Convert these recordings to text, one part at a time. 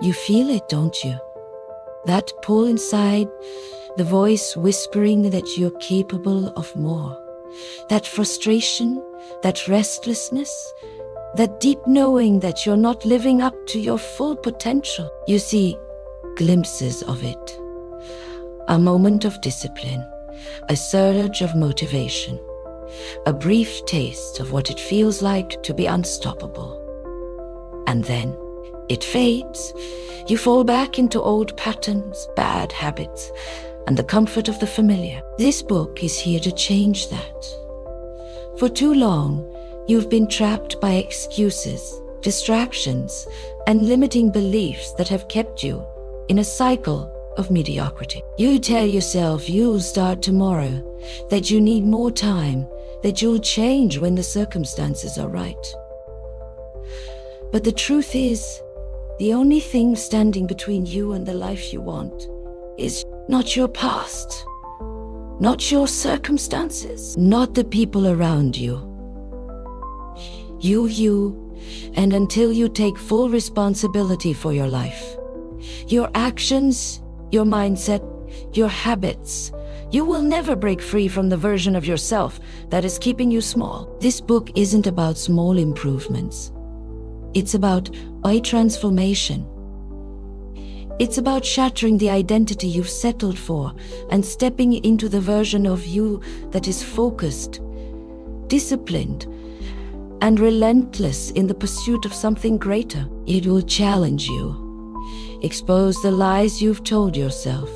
You feel it, don't you? That pull inside, the voice whispering that you're capable of more. That frustration, that restlessness, that deep knowing that you're not living up to your full potential. You see glimpses of it. A moment of discipline, a surge of motivation, a brief taste of what it feels like to be unstoppable. And then it fades. You fall back into old patterns, bad habits, and the comfort of the familiar. This book is here to change that. For too long, you've been trapped by excuses, distractions, and limiting beliefs that have kept you in a cycle of mediocrity. You tell yourself you'll start tomorrow, that you need more time, that you'll change when the circumstances are right. But the truth is, the only thing standing between you and the life you want is not your past, not your circumstances, not the people around you. You, and until you take full responsibility for your life, your actions, your mindset, your habits, you will never break free from the version of yourself that is keeping you small. This book isn't about small improvements. It's about a transformation. It's about shattering the identity you've settled for and stepping into the version of you that is focused, disciplined, and relentless in the pursuit of something greater. It will challenge you, expose the lies you've told yourself,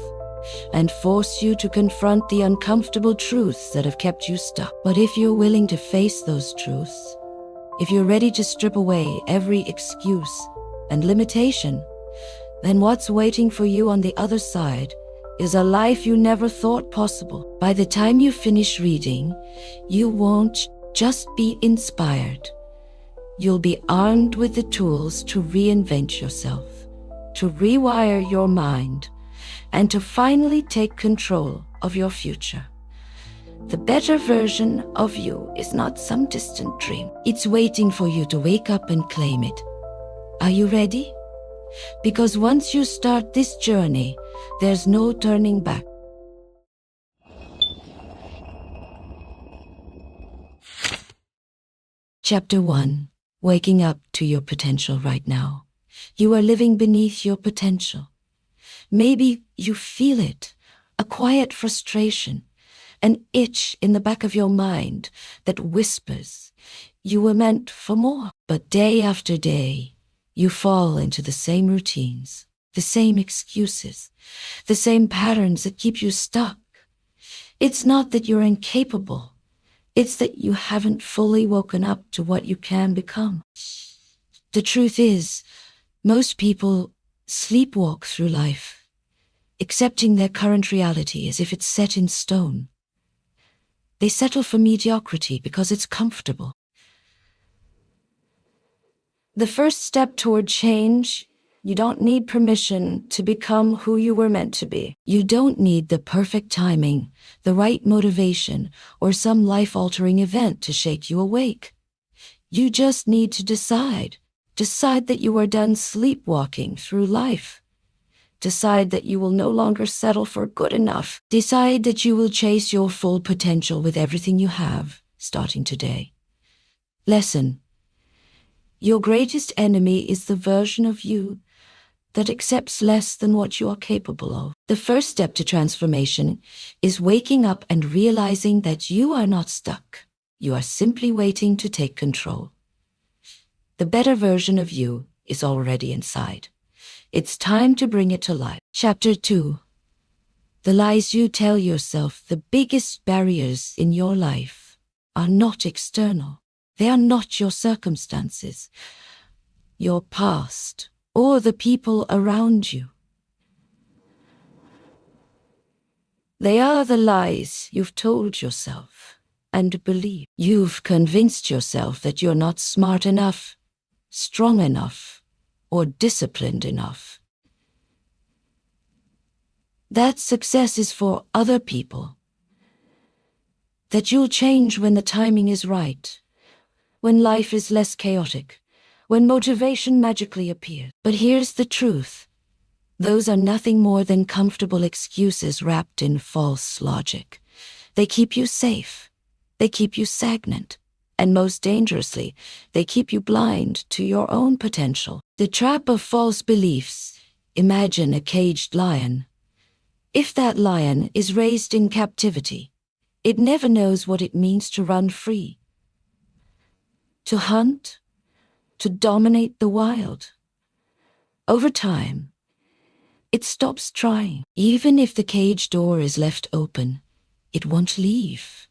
and force you to confront the uncomfortable truths that have kept you stuck. But if you're willing to face those truths, if you're ready to strip away every excuse and limitation, then what's waiting for you on the other side is a life you never thought possible. By the time you finish reading, you won't just be inspired. You'll be armed with the tools to reinvent yourself, to rewire your mind, and to finally take control of your future. The better version of you is not some distant dream. It's waiting for you to wake up and claim it. Are you ready? Because once you start this journey, there's no turning back. Chapter 1. Waking up to your potential right now. You are living beneath your potential. Maybe you feel it, a quiet frustration, an itch in the back of your mind that whispers, you were meant for more. But day after day, you fall into the same routines, the same excuses, the same patterns that keep you stuck. It's not that you're incapable. It's that you haven't fully woken up to what you can become. The truth is, most people sleepwalk through life, accepting their current reality as if it's set in stone. They settle for mediocrity because it's comfortable. The first step toward change, you don't need permission to become who you were meant to be. You don't need the perfect timing, the right motivation, or some life-altering event to shake you awake. You just need to decide. Decide that you are done sleepwalking through life. Decide that you will no longer settle for good enough. Decide that you will chase your full potential with everything you have, starting today. Lesson. Your greatest enemy is the version of you that accepts less than what you are capable of. The first step to transformation is waking up and realizing that you are not stuck. You are simply waiting to take control. The better version of you is already inside. It's time to bring it to life. Chapter 2. The lies you tell yourself. The biggest barriers in your life are not external. They are not your circumstances, your past, or the people around you. They are the lies you've told yourself and believe. You've convinced yourself that you're not smart enough, strong enough, or disciplined enough. That success is for other people. That you'll change when the timing is right, when life is less chaotic, when motivation magically appears. But here's the truth. Those are nothing more than comfortable excuses wrapped in false logic. They keep you safe. They keep you stagnant. And most dangerously, they keep you blind to your own potential. The trap of false beliefs. Imagine a caged lion. If that lion is raised in captivity, it never knows what it means to run free, to hunt, to dominate the wild. Over time, it stops trying. Even if the cage door is left open, it won't leave.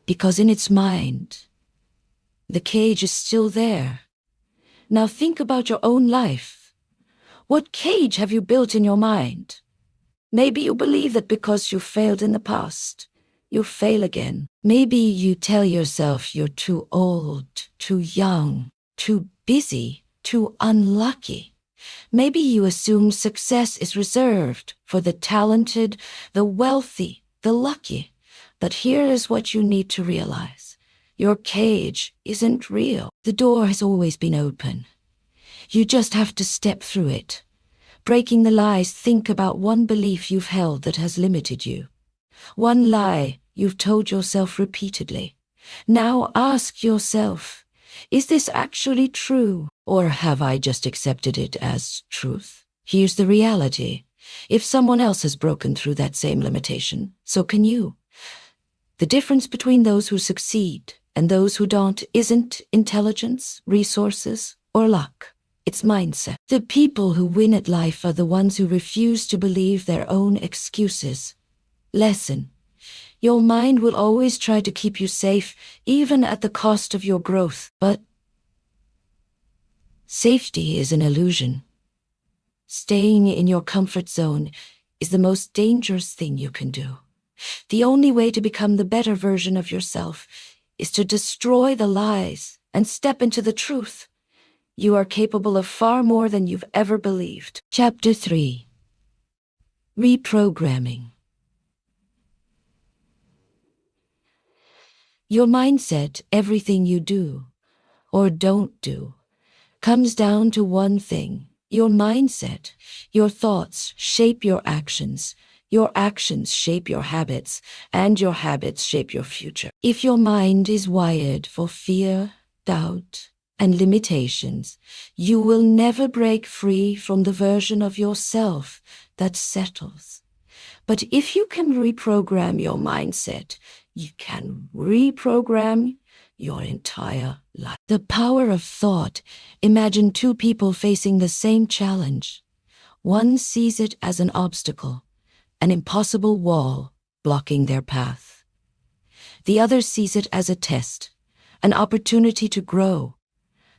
Because in its mind, the cage is still there. Now think about your own life. What cage have you built in your mind? Maybe you believe that because you failed in the past, you'll fail again. Maybe you tell yourself you're too old, too young, too busy, too unlucky. Maybe you assume success is reserved for the talented, the wealthy, the lucky. But here is what you need to realize. Your cage isn't real. The door has always been open. You just have to step through it. Breaking the lies, think about one belief you've held that has limited you. One lie you've told yourself repeatedly. Now ask yourself, is this actually true, or have I just accepted it as truth? Here's the reality. If someone else has broken through that same limitation, so can you. The difference between those who succeed and those who don't isn't intelligence, resources, or luck. It's mindset. The people who win at life are the ones who refuse to believe their own excuses. Lesson. Your mind will always try to keep you safe, even at the cost of your growth. But safety is an illusion. Staying in your comfort zone is the most dangerous thing you can do. The only way to become the better version of yourself is to destroy the lies and step into the truth. You are capable of far more than you've ever believed. Chapter 3. Reprogramming. Your mindset, everything you do or don't do, comes down to one thing. Your mindset. Your thoughts shape your actions. Your actions shape your habits, and your habits shape your future. If your mind is wired for fear, doubt, and limitations, you will never break free from the version of yourself that settles. But if you can reprogram your mindset, you can reprogram your entire life. The power of thought. Imagine two people facing the same challenge. One sees it as an obstacle, an impossible wall blocking their path. The other sees it as a test, an opportunity to grow.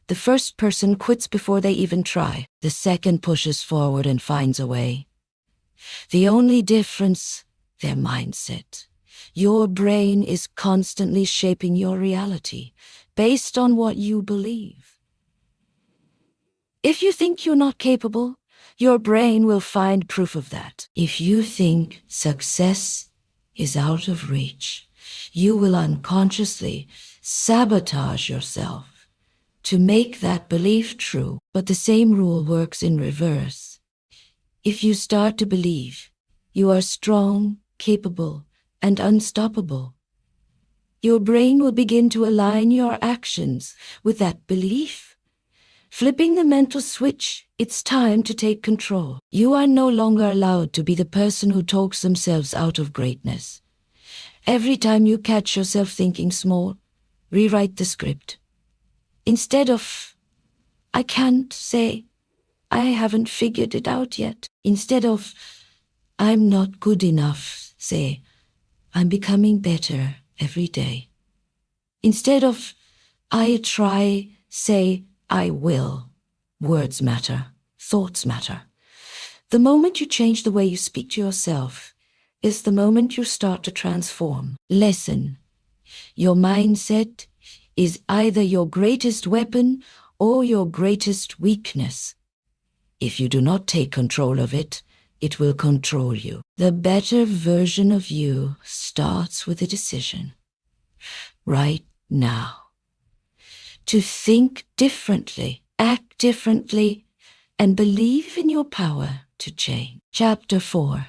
The first person quits before they even try. The second pushes forward and finds a way. The only difference, their mindset. Your brain is constantly shaping your reality based on what you believe. If you think you're not capable, your brain will find proof of that. If you think success is out of reach, you will unconsciously sabotage yourself to make that belief true. But the same rule works in reverse. If you start to believe you are strong, capable, and unstoppable, your brain will begin to align your actions with that belief. Flipping the mental switch, it's time to take control. You are no longer allowed to be the person who talks themselves out of greatness. Every time you catch yourself thinking small, rewrite the script. Instead of, I can't, say, I haven't figured it out yet. Instead of, I'm not good enough, say, I'm becoming better every day. Instead of, I try, say, I will. Words matter. Thoughts matter. The moment you change the way you speak to yourself is the moment you start to transform. Lesson. Your mindset is either your greatest weapon or your greatest weakness. If you do not take control of it, it will control you. The better version of you starts with a decision. Right now. to think differently, act differently, and believe in your power to change. Chapter 4.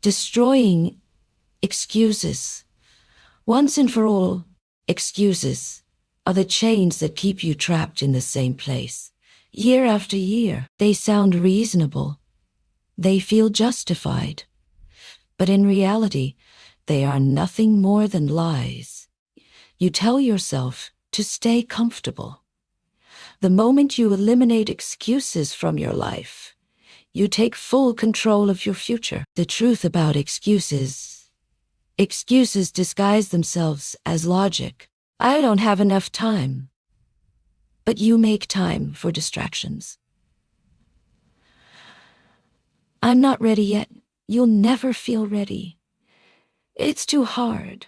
Destroying excuses. Once and for all, excuses are the chains that keep you trapped in the same place. Year after year, they sound reasonable. They feel justified. But in reality, they are nothing more than lies. You tell yourself to stay comfortable. The moment you eliminate excuses from your life, you take full control of your future. The truth about excuses disguise themselves as logic. I don't have enough time. But you make time for distractions. I'm not ready yet. You'll never feel ready. It's too hard.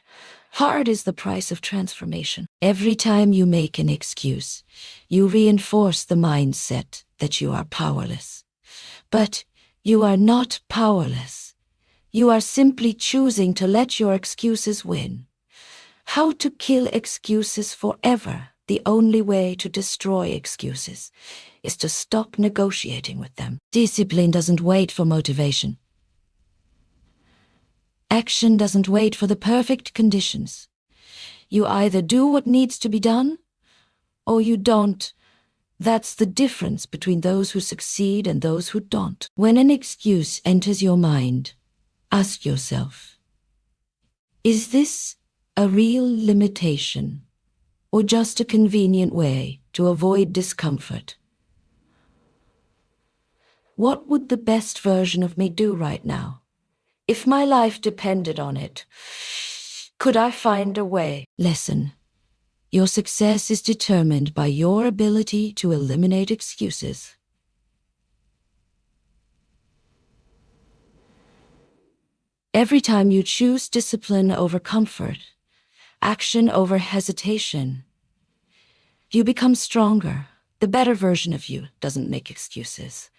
Hard is the price of transformation. Every time you make an excuse, you reinforce the mindset that you are powerless. But you are not powerless. You are simply choosing to let your excuses win. How to kill excuses forever? The only way to destroy excuses is to stop negotiating with them. Discipline doesn't wait for motivation. Action doesn't wait for the perfect conditions. You either do what needs to be done, or you don't. That's the difference between those who succeed and those who don't. When an excuse enters your mind, ask yourself, is this a real limitation, or just a convenient way to avoid discomfort? What would the best version of me do right now? If my life depended on it, could I find a way? Lesson. Your success is determined by your ability to eliminate excuses. Every time you choose discipline over comfort, action over hesitation, you become stronger. The better version of you doesn't make excuses.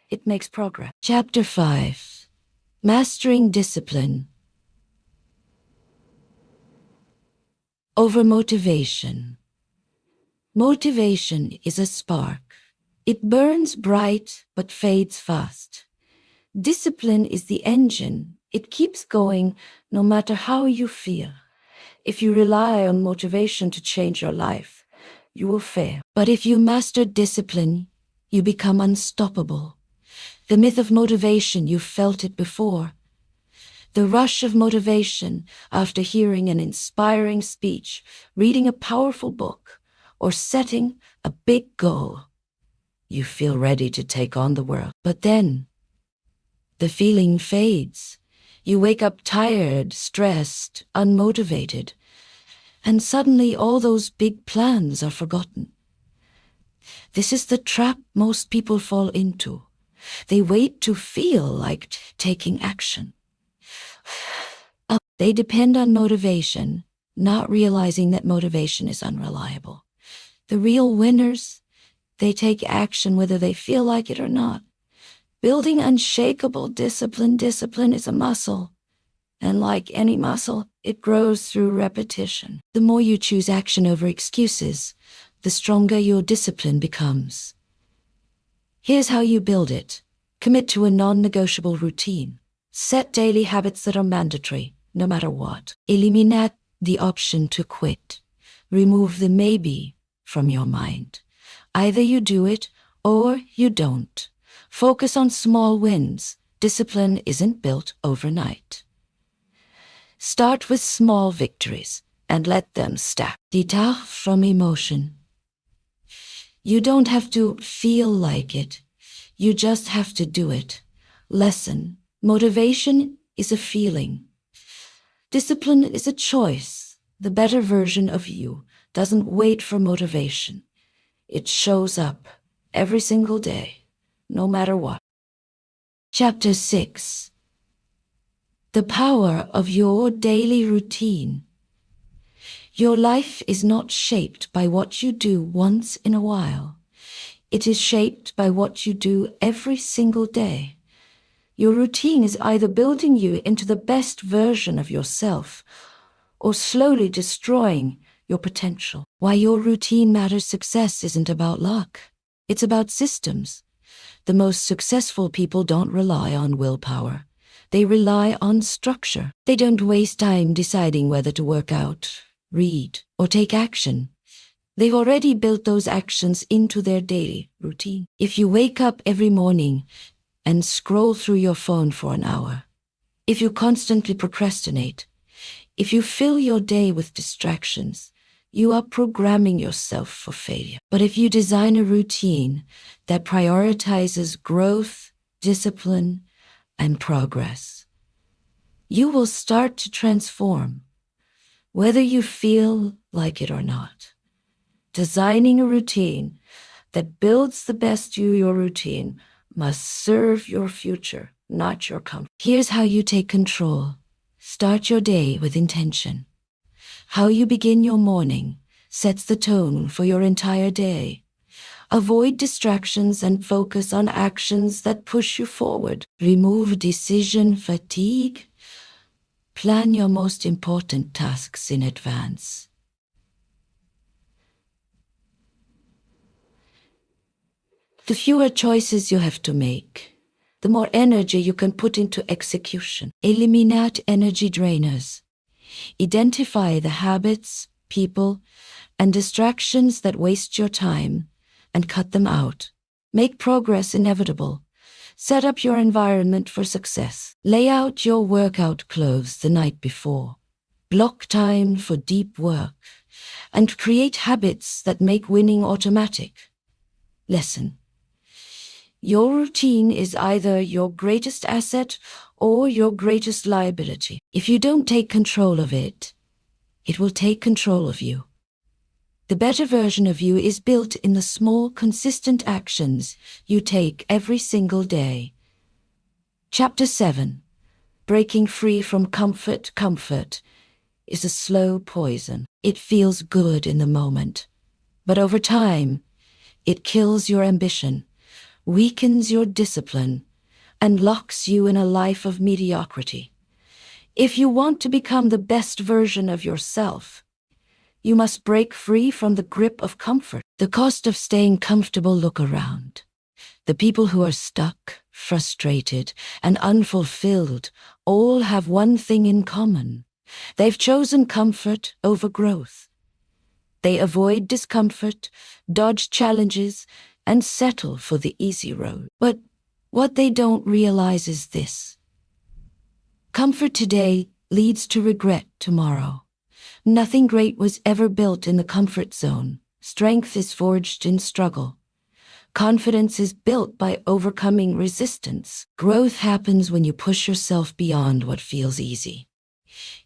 It makes progress. Chapter 5. Mastering discipline. Over motivation. Motivation is a spark. It burns bright but fades fast. Discipline is the engine. It keeps going no matter how you feel. If you rely on motivation to change your life, you will fail. But if you master discipline, you become unstoppable. The myth of motivation, you felt it before. The rush of motivation after hearing an inspiring speech, reading a powerful book, or setting a big goal. You feel ready to take on the world. But then, the feeling fades. You wake up tired, stressed, unmotivated, and suddenly all those big plans are forgotten. This is the trap most people fall into. They wait to feel like taking action. They depend on motivation, not realizing that motivation is unreliable. The real winners, they take action whether they feel like it or not. Building unshakable discipline is a muscle. And like any muscle, it grows through repetition. The more you choose action over excuses, the stronger your discipline becomes. Here's how you build it. Commit to a non-negotiable routine. Set daily habits that are mandatory, no matter what. Eliminate the option to quit. Remove the maybe from your mind. Either you do it or you don't. Focus on small wins. Discipline isn't built overnight. Start with small victories and let them stack. Detach from emotion. You don't have to feel like it. You just have to do it. Lesson. Motivation is a feeling. Discipline is a choice. The better version of you doesn't wait for motivation. It shows up every single day, no matter what. Chapter 6. The power of your daily routine. Your life is not shaped by what you do once in a while. It is shaped by what you do every single day. Your routine is either building you into the best version of yourself or slowly destroying your potential. Why your routine matters. Success isn't about luck. It's about systems. The most successful people don't rely on willpower. They rely on structure. They don't waste time deciding whether to work out, read, or take action. They've already built those actions into their daily routine. If you wake up every morning and scroll through your phone for an hour, if you constantly procrastinate, if you fill your day with distractions, you are programming yourself for failure. But if you design a routine that prioritizes growth, discipline, and progress, you will start to transform, whether you feel like it or not. Designing a routine that builds the best you, your routine must serve your future, not your comfort. Here's how you take control. Start your day with intention. How you begin your morning sets the tone for your entire day. Avoid distractions and focus on actions that push you forward. Remove decision fatigue. Plan your most important tasks in advance. The fewer choices you have to make, the more energy you can put into execution. Eliminate energy drainers. Identify the habits, people, and distractions that waste your time and cut them out. Make progress inevitable. Set up your environment for success. Lay out your workout clothes the night before. Block time for deep work and create habits that make winning automatic. Lesson. Your routine is either your greatest asset or your greatest liability. If you don't take control of it, it will take control of you. The better version of you is built in the small, consistent actions you take every single day. Chapter 7. Breaking free from comfort. Comfort is a slow poison. It feels good in the moment, but over time, it kills your ambition, weakens your discipline, and locks you in a life of mediocrity. If you want to become the best version of yourself, you must break free from the grip of comfort. The cost of staying comfortable. Look around. The people who are stuck, frustrated, and unfulfilled all have one thing in common. They've chosen comfort over growth. They avoid discomfort, dodge challenges, and settle for the easy road. But what they don't realize is this. Comfort today leads to regret tomorrow. Nothing great was ever built in the comfort zone. Strength is forged in struggle. Confidence is built by overcoming resistance. Growth happens when you push yourself beyond what feels easy.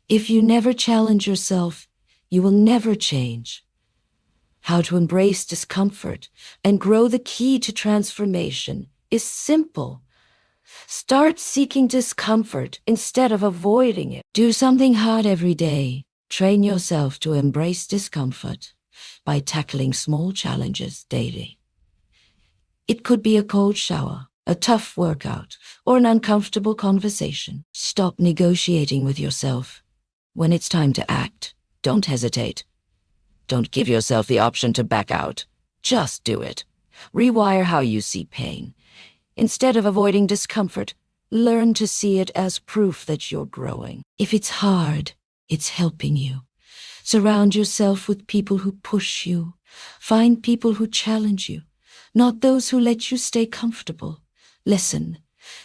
If you never challenge yourself, you will never change. How to embrace discomfort and grow. The key to transformation is simple. Start seeking discomfort instead of avoiding it. Do something hard every day. Train yourself to embrace discomfort by tackling small challenges daily. It could be a cold shower, a tough workout, or an uncomfortable conversation. Stop negotiating with yourself. When it's time to act, don't hesitate. Don't give yourself the option to back out. Just do it. Rewire how you see pain. Instead of avoiding discomfort, learn to see it as proof that you're growing. If it's hard, it's helping you. Surround yourself with people who push you. Find people who challenge you, not those who let you stay comfortable. Listen,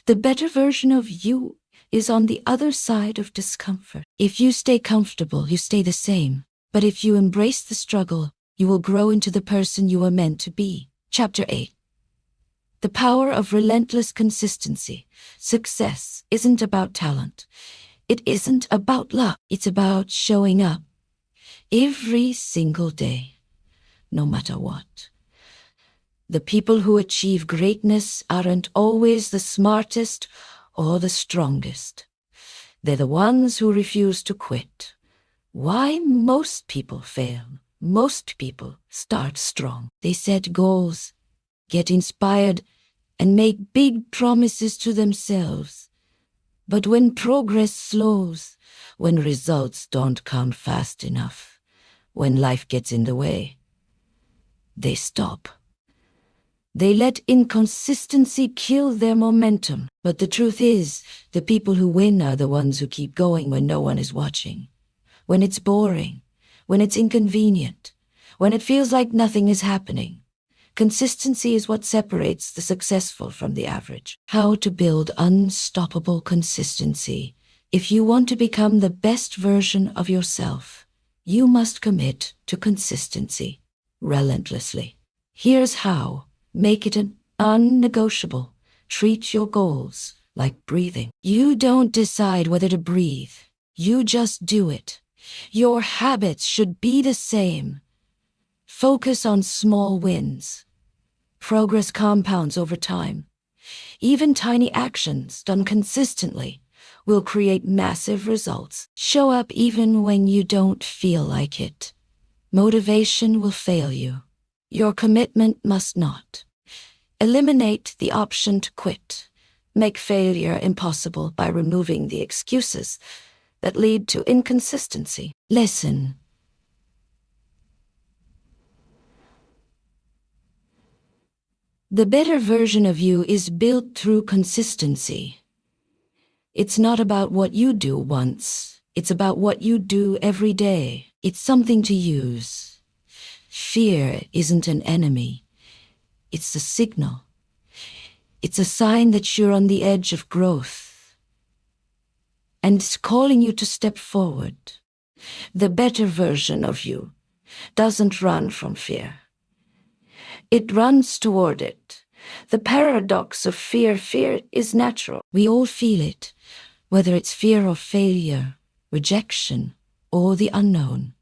the better version of you is on the other side of discomfort. If you stay comfortable, you stay the same. But if you embrace the struggle, you will grow into the person you are meant to be. Chapter 8. The power of relentless consistency. Success isn't about talent. It isn't about luck. It's about showing up every single day, no matter what. The people who achieve greatness aren't always the smartest or the strongest. They're the ones who refuse to quit. Why most people fail? Most people start strong. They set goals, get inspired, and make big promises to themselves. But when progress slows, when results don't come fast enough, when life gets in the way. They stop. They let inconsistency kill their momentum. But the truth is, the people who win are the ones who keep going when no one is watching. When it's boring, when it's inconvenient, when it feels like nothing is happening. Consistency is what separates the successful from the average. How to build unstoppable consistency. If you want to become the best version of yourself, you must commit to consistency relentlessly. Here's how. Make it an unnegotiable. Treat your goals like breathing. You don't decide whether to breathe. You just do it. Your habits should be the same. Focus on small wins. Progress compounds over time. Even tiny actions done consistently will create massive results. Show up even when you don't feel like it. Motivation will fail you. Your commitment must not. Eliminate the option to quit. Make failure impossible by removing the excuses that lead to inconsistency. Listen. The better version of you is built through consistency. It's not about what you do once. It's about what you do every day. It's something to use. Fear isn't an enemy. It's a signal. It's a sign that you're on the edge of growth. And it's calling you to step forward. The better version of you doesn't run from fear. It runs toward it. The paradox of fear is natural. We all feel it, whether it's fear of failure, rejection, or the unknown.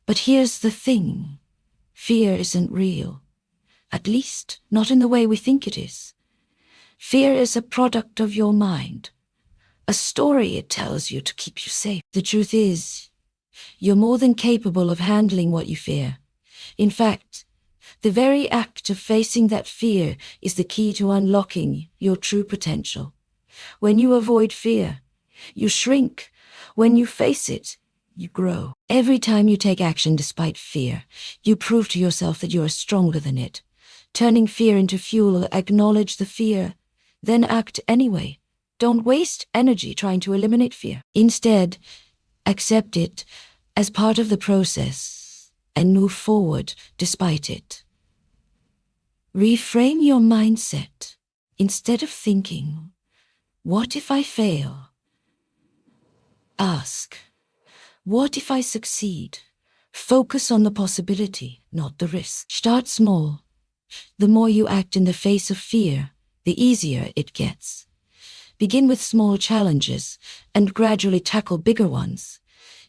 But here's the thing. Fear isn't real. At least, not in the way we think it is. Fear is a product of your mind. A story it tells you to keep you safe. The truth is, you're more than capable of handling what you fear. In fact, the very act of facing that fear is the key to unlocking your true potential. When you avoid fear, you shrink. When you face it, you grow. Every time you take action despite fear, you prove to yourself that you are stronger than it. Turning fear into fuel, acknowledge the fear, then act anyway. Don't waste energy trying to eliminate fear. Instead, accept it as part of the process and move forward despite it. Reframe your mindset. Instead of thinking, "What if I fail?" Ask, "What if I succeed?" Focus on the possibility, not the risk. Start small. The more you act in the face of fear, the easier it gets. Begin with small challenges and gradually tackle bigger ones.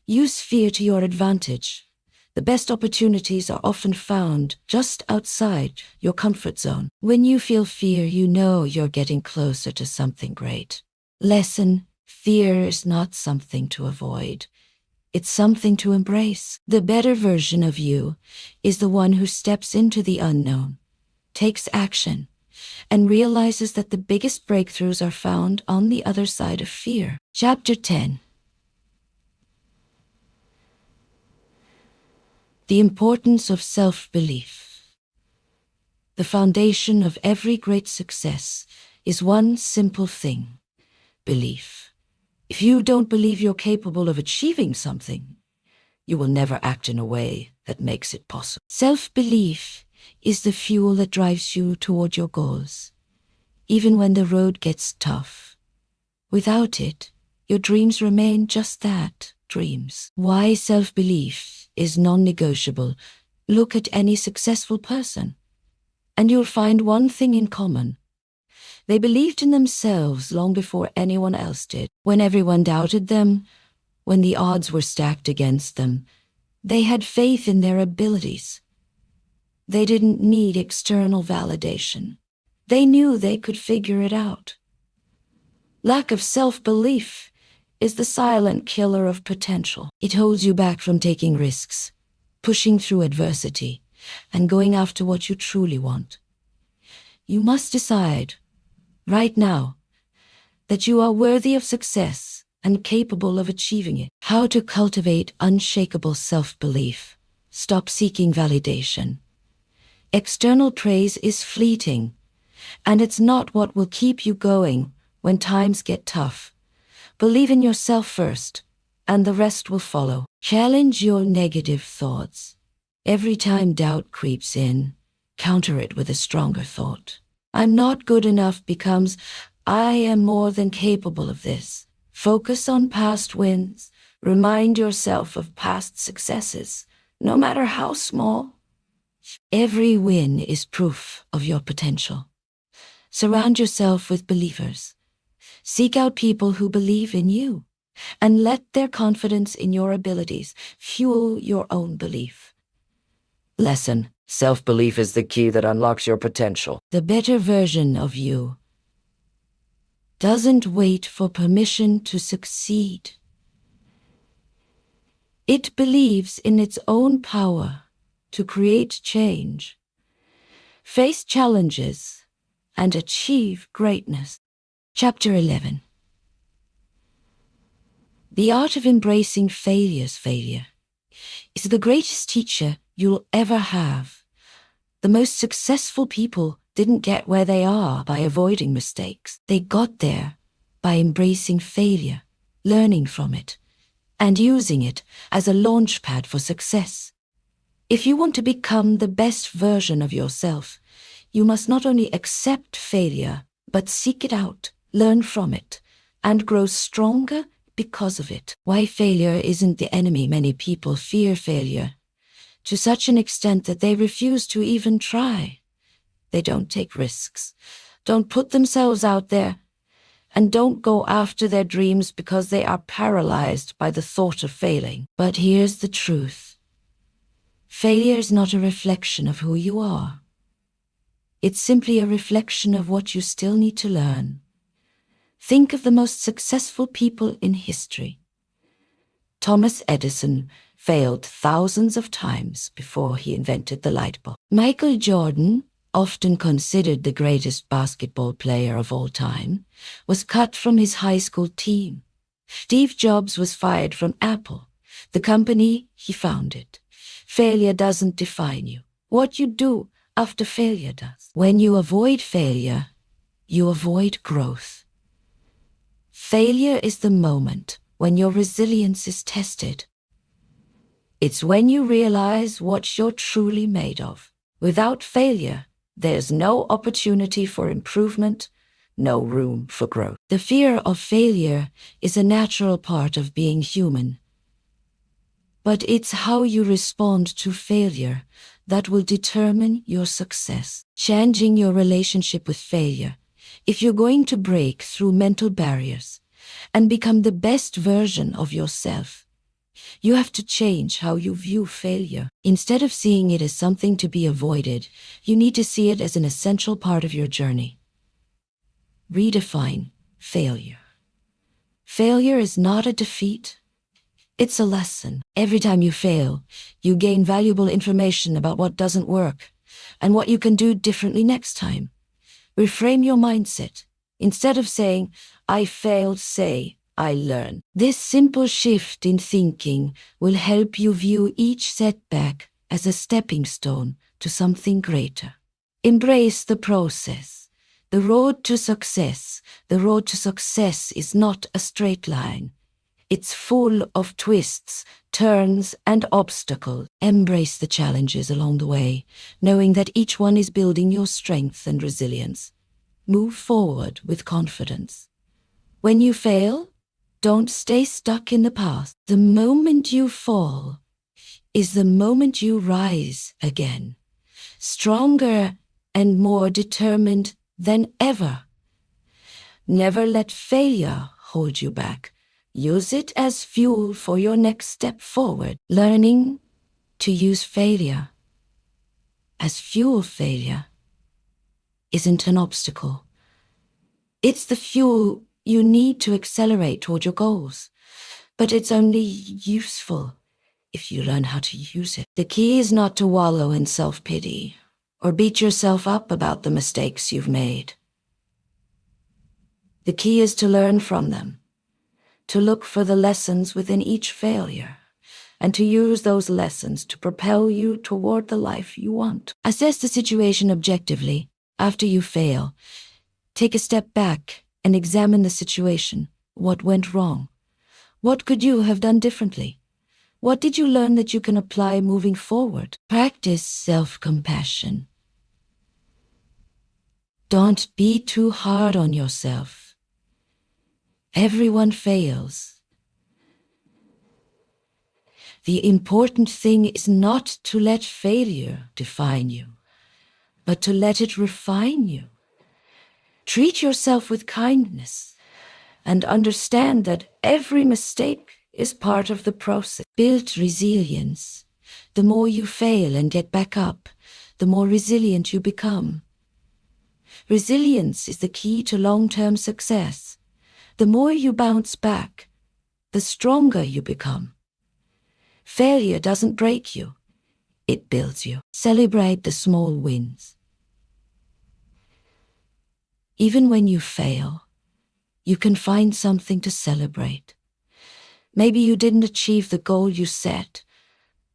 Use fear to your advantage. The best opportunities are often found just outside your comfort zone. When you feel fear, you know you're getting closer to something great. Lesson: fear is not something to avoid. It's something to embrace. The better version of you is the one who steps into the unknown, takes action, and realizes that the biggest breakthroughs are found on the other side of fear. Chapter 10. The importance of self-belief. The foundation of every great success is one simple thing: belief. If you don't believe you're capable of achieving something, you will never act in a way that makes it possible. Self-belief is the fuel that drives you toward your goals, even when the road gets tough. Without it, your dreams remain just that, dreams. Why self-belief is non-negotiable. Look at any successful person, and you'll find one thing in common. They believed in themselves long before anyone else did. When everyone doubted them, when the odds were stacked against them, they had faith in their abilities. They didn't need external validation. They knew they could figure it out. Lack of self-belief is the silent killer of potential. It holds you back from taking risks, pushing through adversity, and going after what you truly want. You must decide, right now, that you are worthy of success and capable of achieving it. How to cultivate unshakable self-belief. Stop seeking validation. External praise is fleeting, and it's not what will keep you going when times get tough. Believe in yourself first, and the rest will follow. Challenge your negative thoughts. Every time doubt creeps in, counter it with a stronger thought. I'm not good enough becomes, I am more than capable of this. Focus on past wins. Remind yourself of past successes, no matter how small. Every win is proof of your potential. Surround yourself with believers. Seek out people who believe in you, and let their confidence in your abilities fuel your own belief. Lesson: self-belief is the key that unlocks your potential. The better version of you doesn't wait for permission to succeed. It believes in its own power to create change, face challenges, and achieve greatness. Chapter 11. The art of embracing failure is the greatest teacher you'll ever have. The most successful people didn't get where they are by avoiding mistakes. They got there by embracing failure, learning from it, and using it as a launchpad for success. If you want to become the best version of yourself, you must not only accept failure, but seek it out, learn from it, and grow stronger because of it. Why failure isn't the enemy. Many people fear failure to such an extent that they refuse to even try. They don't take risks, don't put themselves out there, and don't go after their dreams because they are paralyzed by the thought of failing. But here's the truth. Failure is not a reflection of who you are. It's simply a reflection of what you still need to learn. Think of the most successful people in history. Thomas Edison failed thousands of times before he invented the light bulb. Michael Jordan, often considered the greatest basketball player of all time, was cut from his high school team. Steve Jobs was fired from Apple, the company he founded. Failure doesn't define you. What you do after failure does. When you avoid failure, you avoid growth. Failure is the moment when your resilience is tested. It's when you realize what you're truly made of. Without failure, there's no opportunity for improvement, no room for growth. The fear of failure is a natural part of being human. But it's how you respond to failure that will determine your success. Changing your relationship with failure. If you're going to break through mental barriers and become the best version of yourself, you have to change how you view failure. Instead of seeing it as something to be avoided, you need to see it as an essential part of your journey. Redefine failure. Failure is not a defeat. It's a lesson. Every time you fail, you gain valuable information about what doesn't work and what you can do differently next time. Reframe your mindset. Instead of saying, I failed, say, I learned. This simple shift in thinking will help you view each setback as a stepping stone to something greater. Embrace the process. The road to success. The road to success is not a straight line. It's full of twists, turns, and obstacles. Embrace the challenges along the way, knowing that each one is building your strength and resilience. Move forward with confidence. When you fail, don't stay stuck in the past. The moment you fall is the moment you rise again, stronger and more determined than ever. Never let failure hold you back. Use it as fuel for your next step forward. Learning to use failure as fuel isn't an obstacle. It's the fuel you need to accelerate toward your goals. But it's only useful if you learn how to use it. The key is not to wallow in self-pity or beat yourself up about the mistakes you've made. The key is to learn from them, to look for the lessons within each failure, and to use those lessons to propel you toward the life you want. Assess the situation objectively. After you fail, take a step back and examine the situation. What went wrong? What could you have done differently? What did you learn that you can apply moving forward? Practice self-compassion. Don't be too hard on yourself. Everyone fails. The important thing is not to let failure define you, but to let it refine you. Treat yourself with kindness and understand that every mistake is part of the process. Build resilience. The more you fail and get back up, the more resilient you become. Resilience is the key to long-term success. The more you bounce back, the stronger you become. Failure doesn't break you, it builds you. Celebrate the small wins. Even when you fail, you can find something to celebrate. Maybe you didn't achieve the goal you set,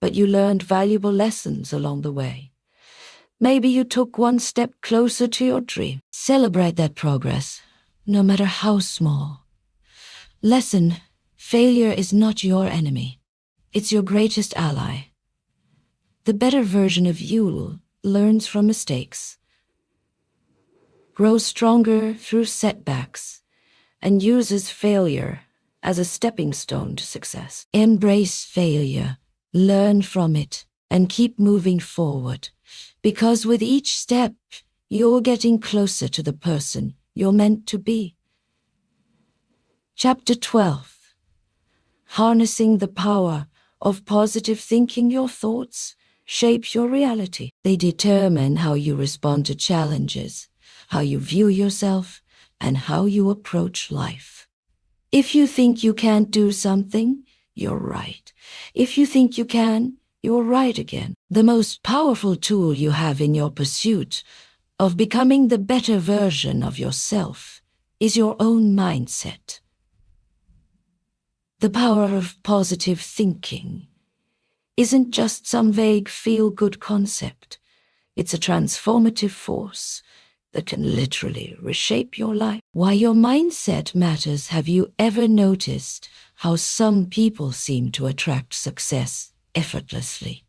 but you learned valuable lessons along the way. Maybe you took one step closer to your dream. Celebrate that progress, no matter how small. Lesson: failure is not your enemy. It's your greatest ally. The better version of you learns from mistakes, grows stronger through setbacks, and uses failure as a stepping stone to success. Embrace failure, learn from it, and keep moving forward, because with each step, you're getting closer to the person you're meant to be. Chapter 12. Harnessing the power of positive thinking. Your thoughts shape your reality. They determine how you respond to challenges, how you view yourself, and how you approach life. If you think you can't do something, you're right. If you think you can, you're right again. The most powerful tool you have in your pursuit of becoming the better version of yourself is your own mindset. The power of positive thinking isn't just some vague feel-good concept. It's a transformative force that can literally reshape your life. Why your mindset matters. Have you ever noticed how some people seem to attract success effortlessly?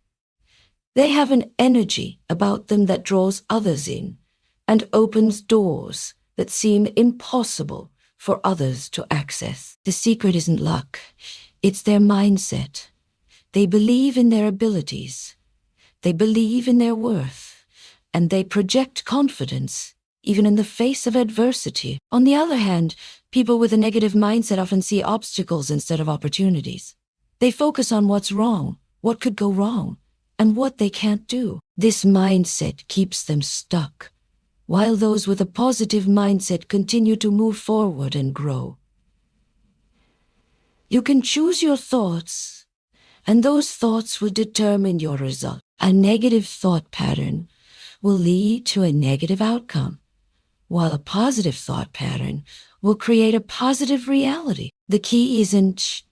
They have an energy about them that draws others in and opens doors that seem impossible for others to access. The secret isn't luck, it's their mindset. They believe in their abilities, they believe in their worth, and they project confidence even in the face of adversity. On the other hand, people with a negative mindset often see obstacles instead of opportunities. They focus on what's wrong, what could go wrong, and what they can't do. This mindset keeps them stuck, while those with a positive mindset continue to move forward and grow. You can choose your thoughts, and those thoughts will determine your result. A negative thought pattern will lead to a negative outcome, while a positive thought pattern will create a positive reality. The key isn't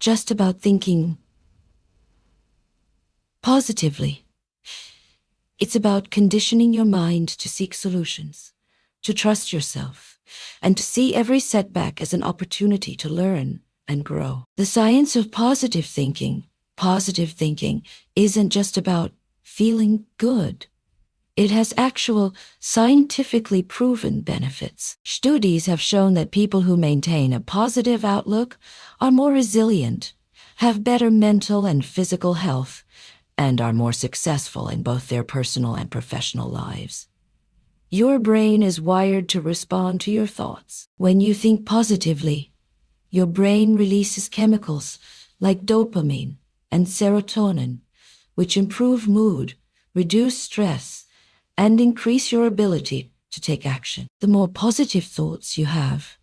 just about thinking positively. It's about conditioning your mind to seek solutions, to trust yourself, and to see every setback as an opportunity to learn and grow. The science of positive thinking isn't just about feeling good. It has actual, scientifically proven benefits. Studies have shown that people who maintain a positive outlook are more resilient, have better mental and physical health, and are more successful in both their personal and professional lives. Your brain is wired to respond to your thoughts. When you think positively, your brain releases chemicals like dopamine and serotonin, which improve mood, reduce stress, and increase your ability to take action. The more positive thoughts you have,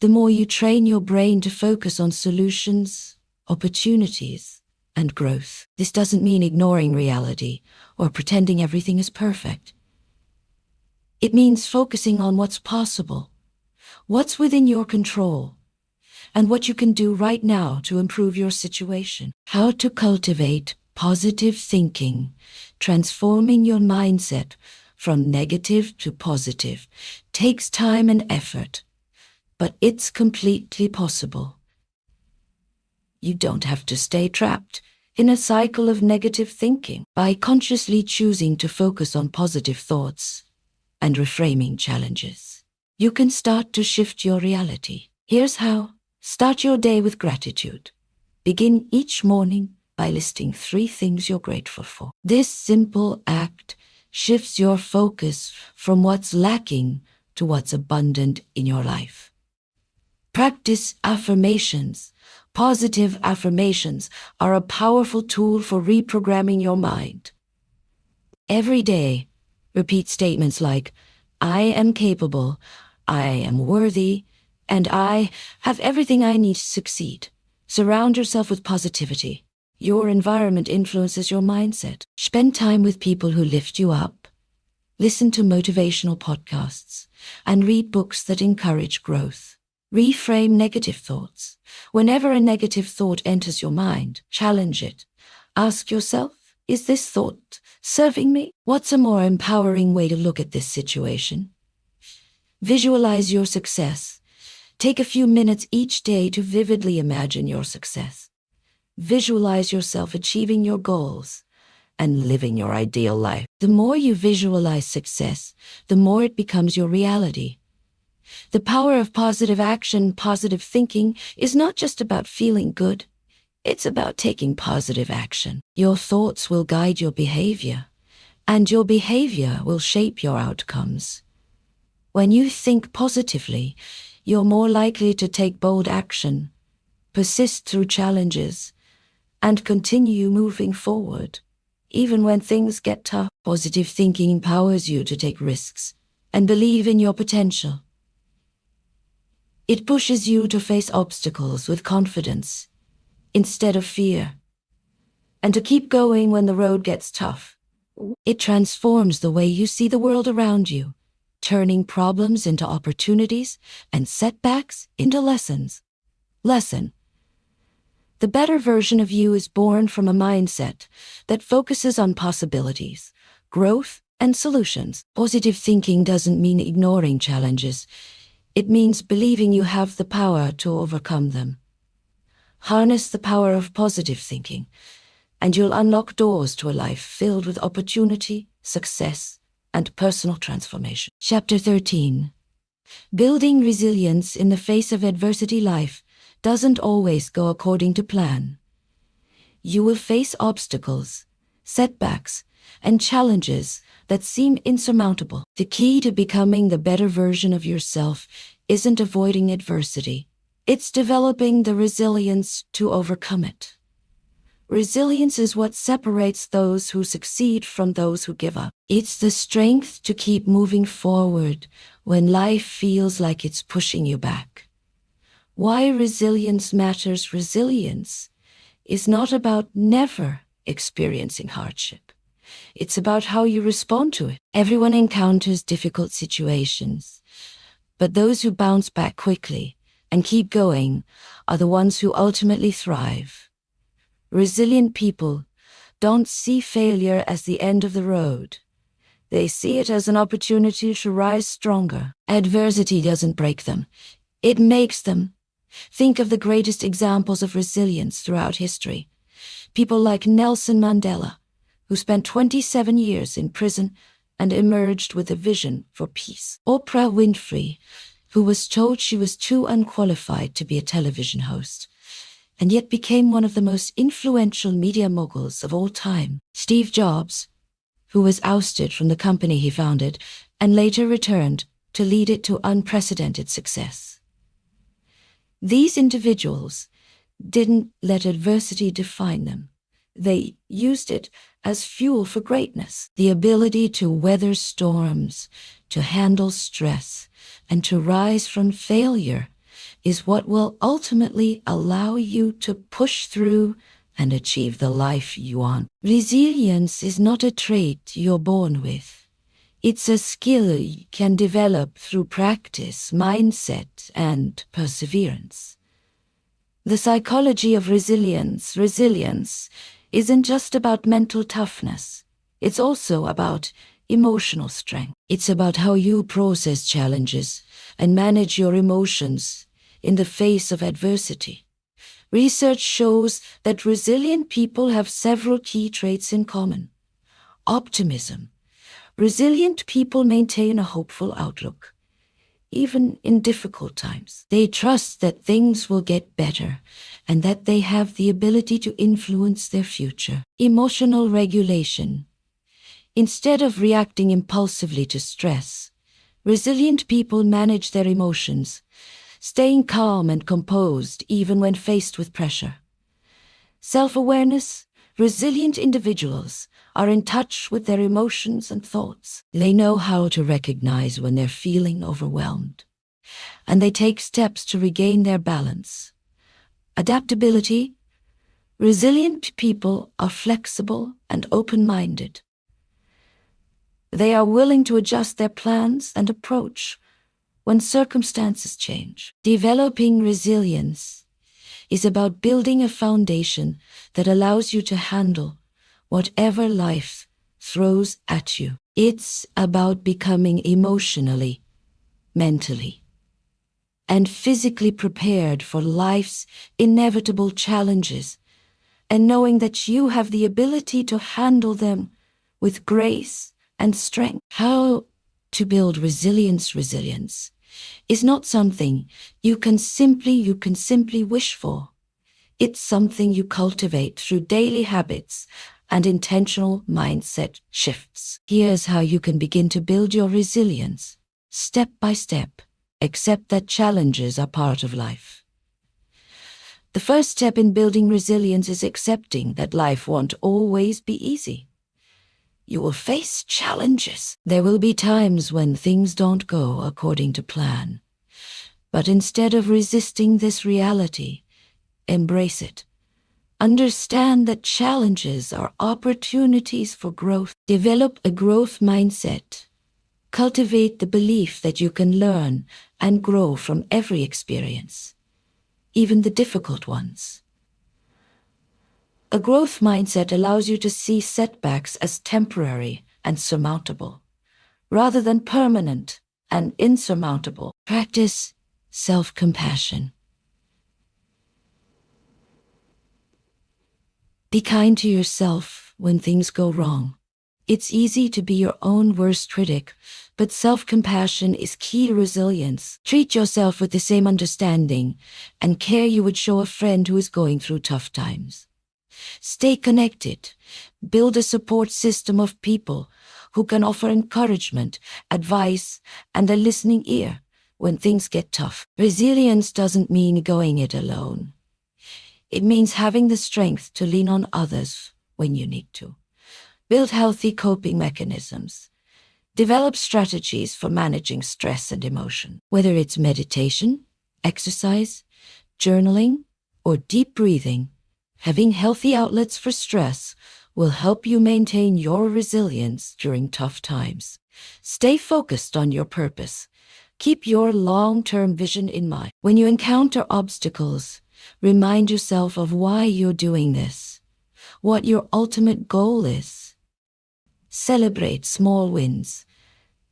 the more you train your brain to focus on solutions, opportunities, and growth. This doesn't mean ignoring reality or pretending everything is perfect. It means focusing on what's possible, what's within your control, and what you can do right now to improve your situation. How to cultivate positive thinking, transforming your mindset from negative to positive, takes time and effort, but it's completely possible. You don't have to stay trapped in a cycle of negative thinking. By consciously choosing to focus on positive thoughts and reframing challenges, you can start to shift your reality. Here's how. Start your day with gratitude. Begin each morning by listing 3 things you're grateful for. This simple act shifts your focus from what's lacking to what's abundant in your life. Practice affirmations. Positive affirmations are a powerful tool for reprogramming your mind. Every day, repeat statements like, I am capable, I am worthy, and I have everything I need to succeed. Surround yourself with positivity. Your environment influences your mindset. Spend time with people who lift you up. Listen to motivational podcasts and read books that encourage growth. Reframe negative thoughts. Whenever a negative thought enters your mind, challenge it. Ask yourself, is this thought serving me? What's a more empowering way to look at this situation? Visualize your success. Take a few minutes each day to vividly imagine your success. Visualize yourself achieving your goals and living your ideal life. The more you visualize success, the more it becomes your reality. The power of positive action, positive thinking, is not just about feeling good. It's about taking positive action. Your thoughts will guide your behavior, and your behavior will shape your outcomes. When you think positively, you're more likely to take bold action, persist through challenges, and continue moving forward. Even when things get tough, positive thinking empowers you to take risks and believe in your potential. It pushes you to face obstacles with confidence instead of fear, and to keep going when the road gets tough. It transforms the way you see the world around you, turning problems into opportunities and setbacks into lessons. Lesson. The better version of you is born from a mindset that focuses on possibilities, growth, and solutions. Positive thinking doesn't mean ignoring challenges. It means believing you have the power to overcome them. Harness the power of positive thinking, and you'll unlock doors to a life filled with opportunity, success, and personal transformation. Chapter 13. Building resilience in the face of adversity. Life doesn't always go according to plan. You will face obstacles, setbacks, and challenges that seem insurmountable. The key to becoming the better version of yourself isn't avoiding adversity. It's developing the resilience to overcome it. Resilience is what separates those who succeed from those who give up. It's the strength to keep moving forward when life feels like it's pushing you back. Why resilience matters. Resilience is not about never experiencing hardship. It's about how you respond to it. Everyone encounters difficult situations, but those who bounce back quickly and keep going are the ones who ultimately thrive. Resilient people don't see failure as the end of the road. They see it as an opportunity to rise stronger. Adversity doesn't break them. It makes them. Think of the greatest examples of resilience throughout history. People like Nelson Mandela, who spent 27 years in prison and emerged with a vision for peace. Oprah Winfrey, who was told she was too unqualified to be a television host, and yet became one of the most influential media moguls of all time. Steve Jobs, who was ousted from the company he founded and later returned to lead it to unprecedented success. These individuals didn't let adversity define them. They used it as fuel for greatness. The ability to weather storms, to handle stress, and to rise from failure is what will ultimately allow you to push through and achieve the life you want. Resilience is not a trait you're born with. It's a skill you can develop through practice, mindset, and perseverance. The psychology of resilience. Resilience isn't just about mental toughness. It's also about emotional strength. It's about how you process challenges and manage your emotions in the face of adversity. Research shows that resilient people have several key traits in common. Optimism. Resilient people maintain a hopeful outlook, even in difficult times. They trust that things will get better and that they have the ability to influence their future. Emotional regulation. Instead of reacting impulsively to stress, resilient people manage their emotions, staying calm and composed even when faced with pressure. Self-awareness. Resilient individuals are in touch with their emotions and thoughts. They know how to recognize when they're feeling overwhelmed, and they take steps to regain their balance. Adaptability. Resilient people are flexible and open-minded. They are willing to adjust their plans and approach when circumstances change. Developing resilience is about building a foundation that allows you to handle whatever life throws at you. It's about becoming emotionally, mentally, and physically prepared for life's inevitable challenges, and knowing that you have the ability to handle them with grace and strength. How to build resilience. Resilience is not something you can simply wish for. It's something you cultivate through daily habits and intentional mindset shifts. Here's how you can begin to build your resilience. Step by step, accept that challenges are part of life. The first step in building resilience is accepting that life won't always be easy. You will face challenges. There will be times when things don't go according to plan. But instead of resisting this reality, embrace it. Understand that challenges are opportunities for growth. Develop a growth mindset. Cultivate the belief that you can learn and grow from every experience, even the difficult ones. A growth mindset allows you to see setbacks as temporary and surmountable, rather than permanent and insurmountable. Practice self-compassion. Be kind to yourself when things go wrong. It's easy to be your own worst critic, but self-compassion is key to resilience. Treat yourself with the same understanding and care you would show a friend who is going through tough times. Stay connected. Build a support system of people who can offer encouragement, advice, and a listening ear when things get tough. Resilience doesn't mean going it alone. It means having the strength to lean on others when you need to. Build healthy coping mechanisms. Develop strategies for managing stress and emotion. Whether it's meditation, exercise, journaling, or deep breathing, having healthy outlets for stress will help you maintain your resilience during tough times. Stay focused on your purpose. Keep your long-term vision in mind. When you encounter obstacles, remind yourself of why you're doing this, what your ultimate goal is. Celebrate small wins.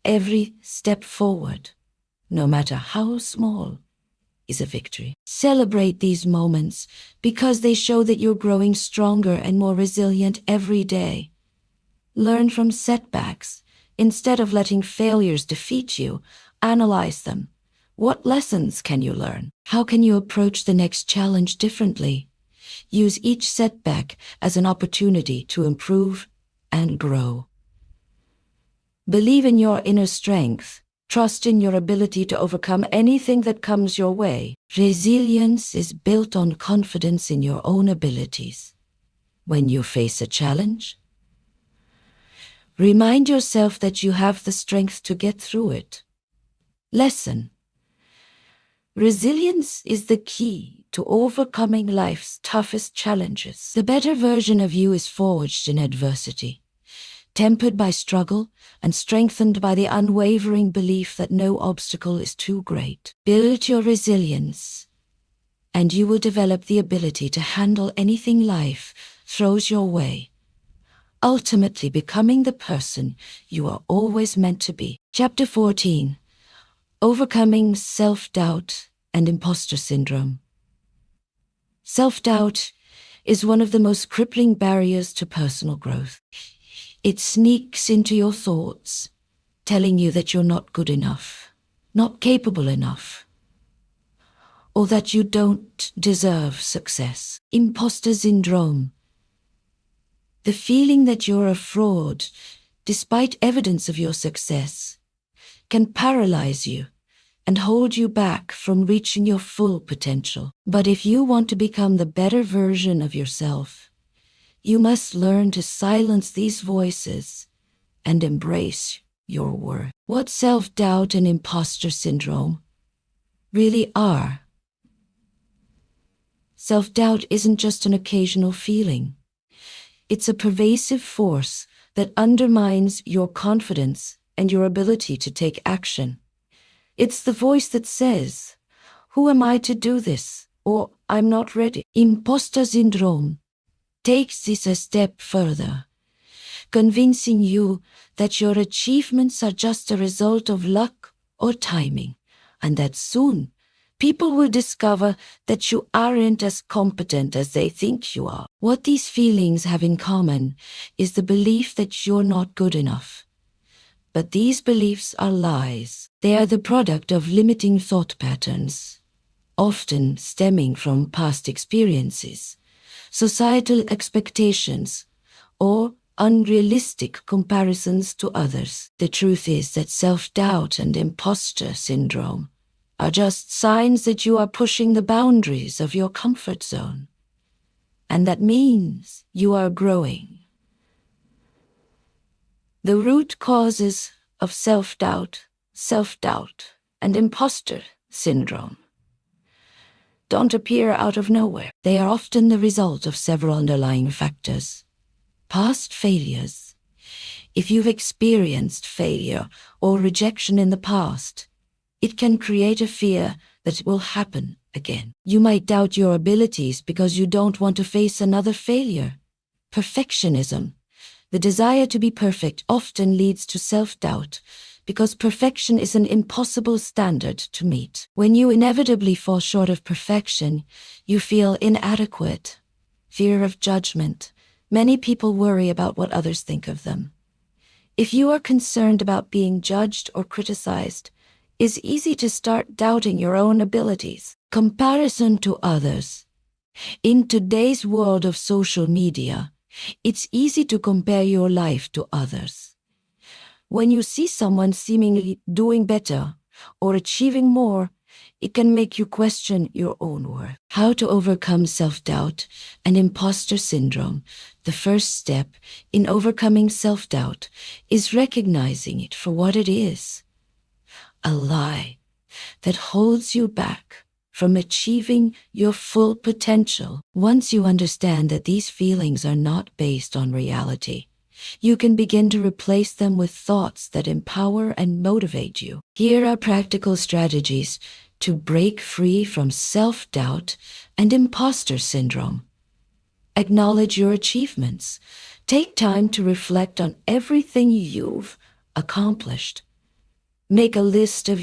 Every step forward, no matter how small, is a victory. Celebrate these moments because they show that you're growing stronger and more resilient every day. Learn from setbacks. Instead of letting failures defeat you, analyze them. What lessons can you learn? How can you approach the next challenge differently? Use each setback as an opportunity to improve and grow. Believe in your inner strength. Trust in your ability to overcome anything that comes your way. Resilience is built on confidence in your own abilities. When you face a challenge, remind yourself that you have the strength to get through it. Lesson: resilience is the key to overcoming life's toughest challenges. The better version of you is forged in adversity, tempered by struggle and strengthened by the unwavering belief that no obstacle is too great. Build your resilience and you will develop the ability to handle anything life throws your way, ultimately becoming the person you are always meant to be. Chapter 14. Overcoming Self-Doubt and Imposter Syndrome. Self-doubt is one of the most crippling barriers to personal growth. It sneaks into your thoughts, telling you that you're not good enough, not capable enough, or that you don't deserve success. Imposter syndrome. The feeling that you're a fraud, despite evidence of your success, can paralyze you and hold you back from reaching your full potential. But if you want to become the better version of yourself, you must learn to silence these voices and embrace your worth. What self-doubt and imposter syndrome really are. Self-doubt isn't just an occasional feeling. It's a pervasive force that undermines your confidence and your ability to take action. It's the voice that says, "Who am I to do this?" or "I'm not ready." Imposter syndrome takes this a step further, convincing you that your achievements are just a result of luck or timing, and that soon people will discover that you aren't as competent as they think you are. What these feelings have in common is the belief that you're not good enough. But these beliefs are lies. They are the product of limiting thought patterns, often stemming from past experiences, societal expectations, or unrealistic comparisons to others. The truth is that self-doubt and imposter syndrome are just signs that you are pushing the boundaries of your comfort zone. And that means you are growing. The root causes of self-doubt, and imposter syndrome don't appear out of nowhere. They are often the result of several underlying factors. Past failures. If you've experienced failure or rejection in the past, it can create a fear that it will happen again. You might doubt your abilities because you don't want to face another failure. Perfectionism. The desire to be perfect often leads to self-doubt because perfection is an impossible standard to meet. When you inevitably fall short of perfection, you feel inadequate. Fear of judgment. Many people worry about what others think of them. If you are concerned about being judged or criticized, it's easy to start doubting your own abilities. Comparison to others. In today's world of social media, it's easy to compare your life to others. When you see someone seemingly doing better or achieving more, it can make you question your own worth. How to overcome self-doubt and imposter syndrome. The first step in overcoming self-doubt is recognizing it for what it is. A lie that holds you back from achieving your full potential. Once you understand that these feelings are not based on reality, you can begin to replace them with thoughts that empower and motivate you. Here are practical strategies to break free from self-doubt and imposter syndrome. Acknowledge your achievements. Take time to reflect on everything you've accomplished. Make a list of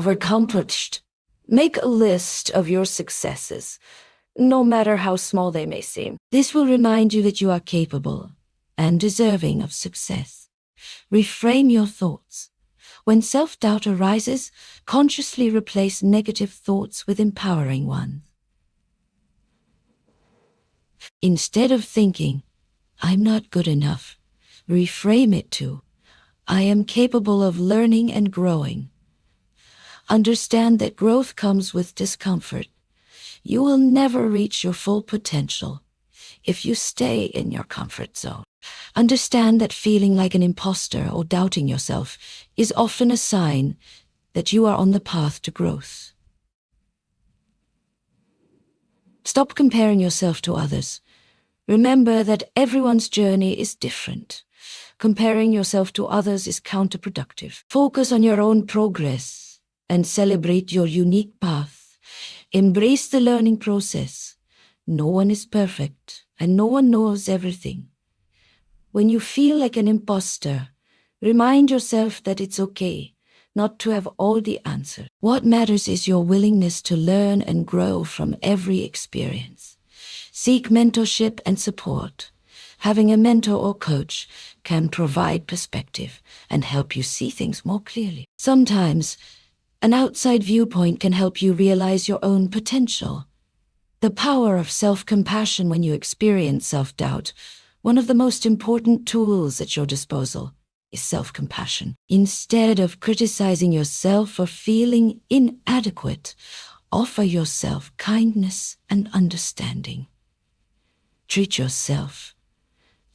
accomplished. Make a list of your successes, no matter how small they may seem. This will remind you that you are capable and deserving of success. Reframe your thoughts. When self-doubt arises, consciously replace negative thoughts with empowering ones. Instead of thinking, "I'm not good enough," reframe it to, "I am capable of learning and growing." Understand that growth comes with discomfort. You will never reach your full potential if you stay in your comfort zone. Understand that feeling like an imposter or doubting yourself is often a sign that you are on the path to growth. Stop comparing yourself to others. Remember that everyone's journey is different. Comparing yourself to others is counterproductive. Focus on your own progress and celebrate your unique path. Embrace the learning process. No one is perfect, and no one knows everything. When you feel like an imposter, remind yourself that it's okay not to have all the answers. What matters is your willingness to learn and grow from every experience. Seek mentorship and support. Having a mentor or coach can provide perspective and help you see things more clearly. Sometimes, an outside viewpoint can help you realize your own potential. The power of self-compassion when you experience self-doubt. One of the most important tools at your disposal is self-compassion. Instead of criticizing yourself for feeling inadequate, offer yourself kindness and understanding. Treat yourself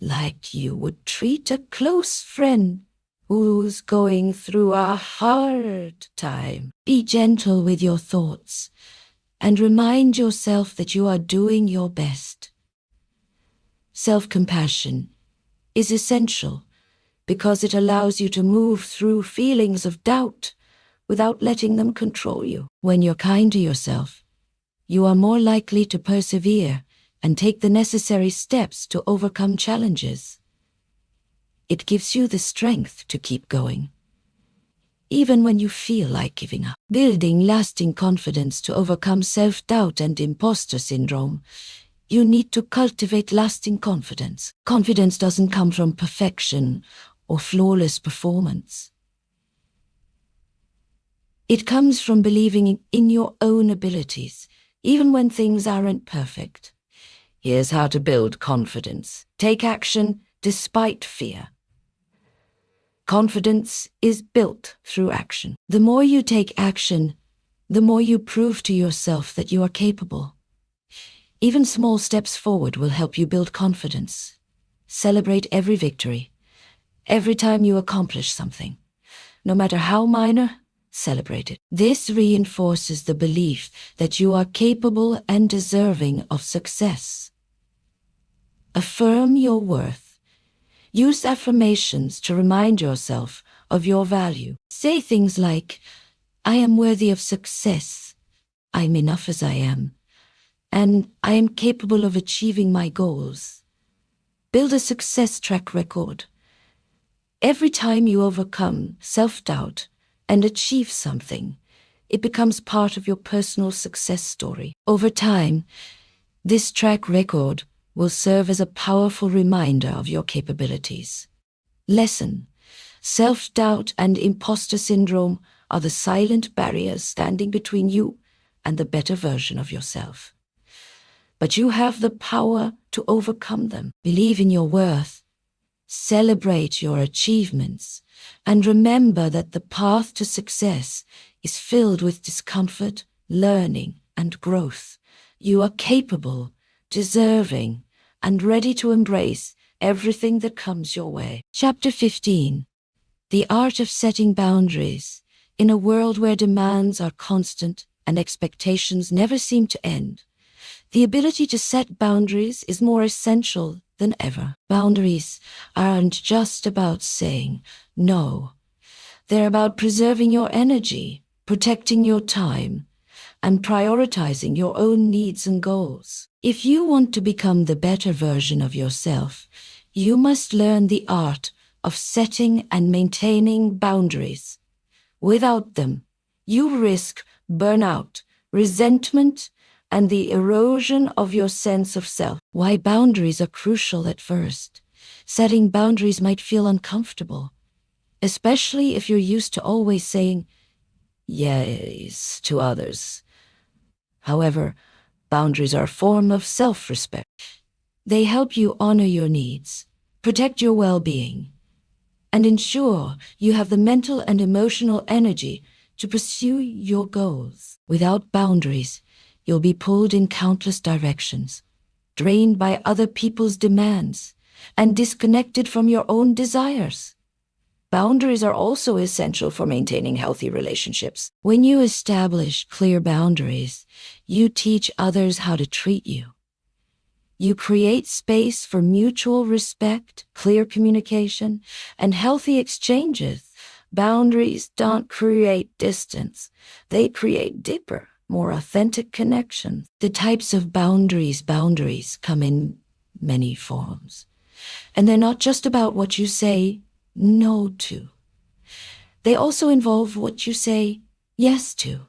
like you would treat a close friend who's going through a hard time. Be gentle with your thoughts and remind yourself that you are doing your best. Self-compassion is essential because it allows you to move through feelings of doubt without letting them control you. When you're kind to yourself, you are more likely to persevere and take the necessary steps to overcome challenges. It gives you the strength to keep going, even when you feel like giving up. Building lasting confidence to overcome self-doubt and imposter syndrome, you need to cultivate lasting confidence. Confidence doesn't come from perfection or flawless performance. It comes from believing in your own abilities, even when things aren't perfect. Here's how to build confidence. Take action despite fear. Confidence is built through action. The more you take action, the more you prove to yourself that you are capable. Even small steps forward will help you build confidence. Celebrate every victory. Every time you accomplish something, no matter how minor, celebrate it. This reinforces the belief that you are capable and deserving of success. Affirm your worth. Use affirmations to remind yourself of your value. Say things like, I am worthy of success, I'm enough as I am, and I am capable of achieving my goals. Build a success track record. Every time you overcome self-doubt and achieve something, it becomes part of your personal success story. Over time, this track record will serve as a powerful reminder of your capabilities. Lesson: self-doubt and imposter syndrome are the silent barriers standing between you and the better version of yourself. But you have the power to overcome them. Believe in your worth. Celebrate your achievements, and remember that the path to success is filled with discomfort, learning, and growth. You are capable, deserving, and ready to embrace everything that comes your way. Chapter 15. The Art of Setting Boundaries. In a world where demands are constant and expectations never seem to end, the ability to set boundaries is more essential than ever. Boundaries aren't just about saying no. They're about preserving your energy, protecting your time, and prioritizing your own needs and goals. If you want to become the better version of yourself, you must learn the art of setting and maintaining boundaries. Without them, you risk burnout, resentment, and the erosion of your sense of self. Why boundaries are crucial at first. Setting boundaries might feel uncomfortable, especially if you're used to always saying yes to others. However, boundaries are a form of self-respect. They help you honor your needs, protect your well-being, and ensure you have the mental and emotional energy to pursue your goals. Without boundaries, you'll be pulled in countless directions, drained by other people's demands, and disconnected from your own desires. Boundaries are also essential for maintaining healthy relationships. When you establish clear boundaries, you teach others how to treat you. You create space for mutual respect, clear communication, and healthy exchanges. Boundaries don't create distance. They create deeper, more authentic connection. The types of boundaries come in many forms. And they're not just about what you say no to. They also involve what you say yes to,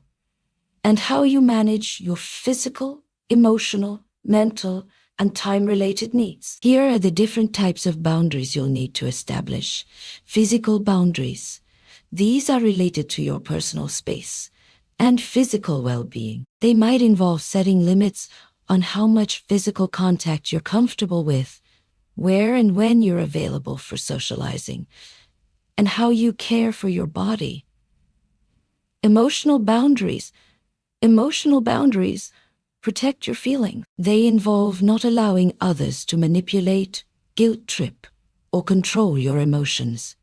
and how you manage your physical, emotional, mental, and time-related needs. Here are the different types of boundaries you'll need to establish. Physical boundaries. These are related to your personal space and physical well-being. They might involve setting limits on how much physical contact you're comfortable with, where and when you're available for socializing, and how you care for your body. Emotional boundaries. Emotional boundaries protect your feelings. They involve not allowing others to manipulate, guilt trip, or control your emotions.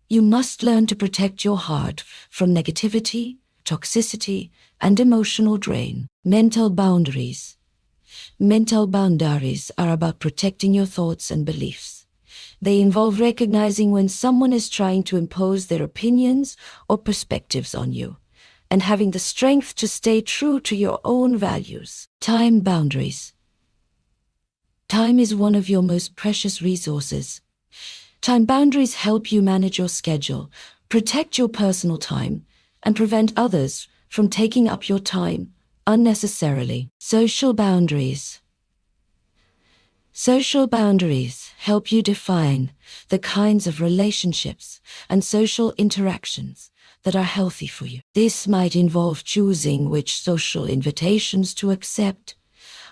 You must learn to protect your heart from negativity, toxicity, and emotional drain. Mental boundaries. Mental boundaries are about protecting your thoughts and beliefs. They involve recognizing when someone is trying to impose their opinions or perspectives on you, and having the strength to stay true to your own values. Time boundaries. Time is one of your most precious resources. Time boundaries help you manage your schedule, protect your personal time, and prevent others from taking up your time unnecessarily. Social boundaries. Social boundaries help you define the kinds of relationships and social interactions that are healthy for you. This might involve choosing which social invitations to accept,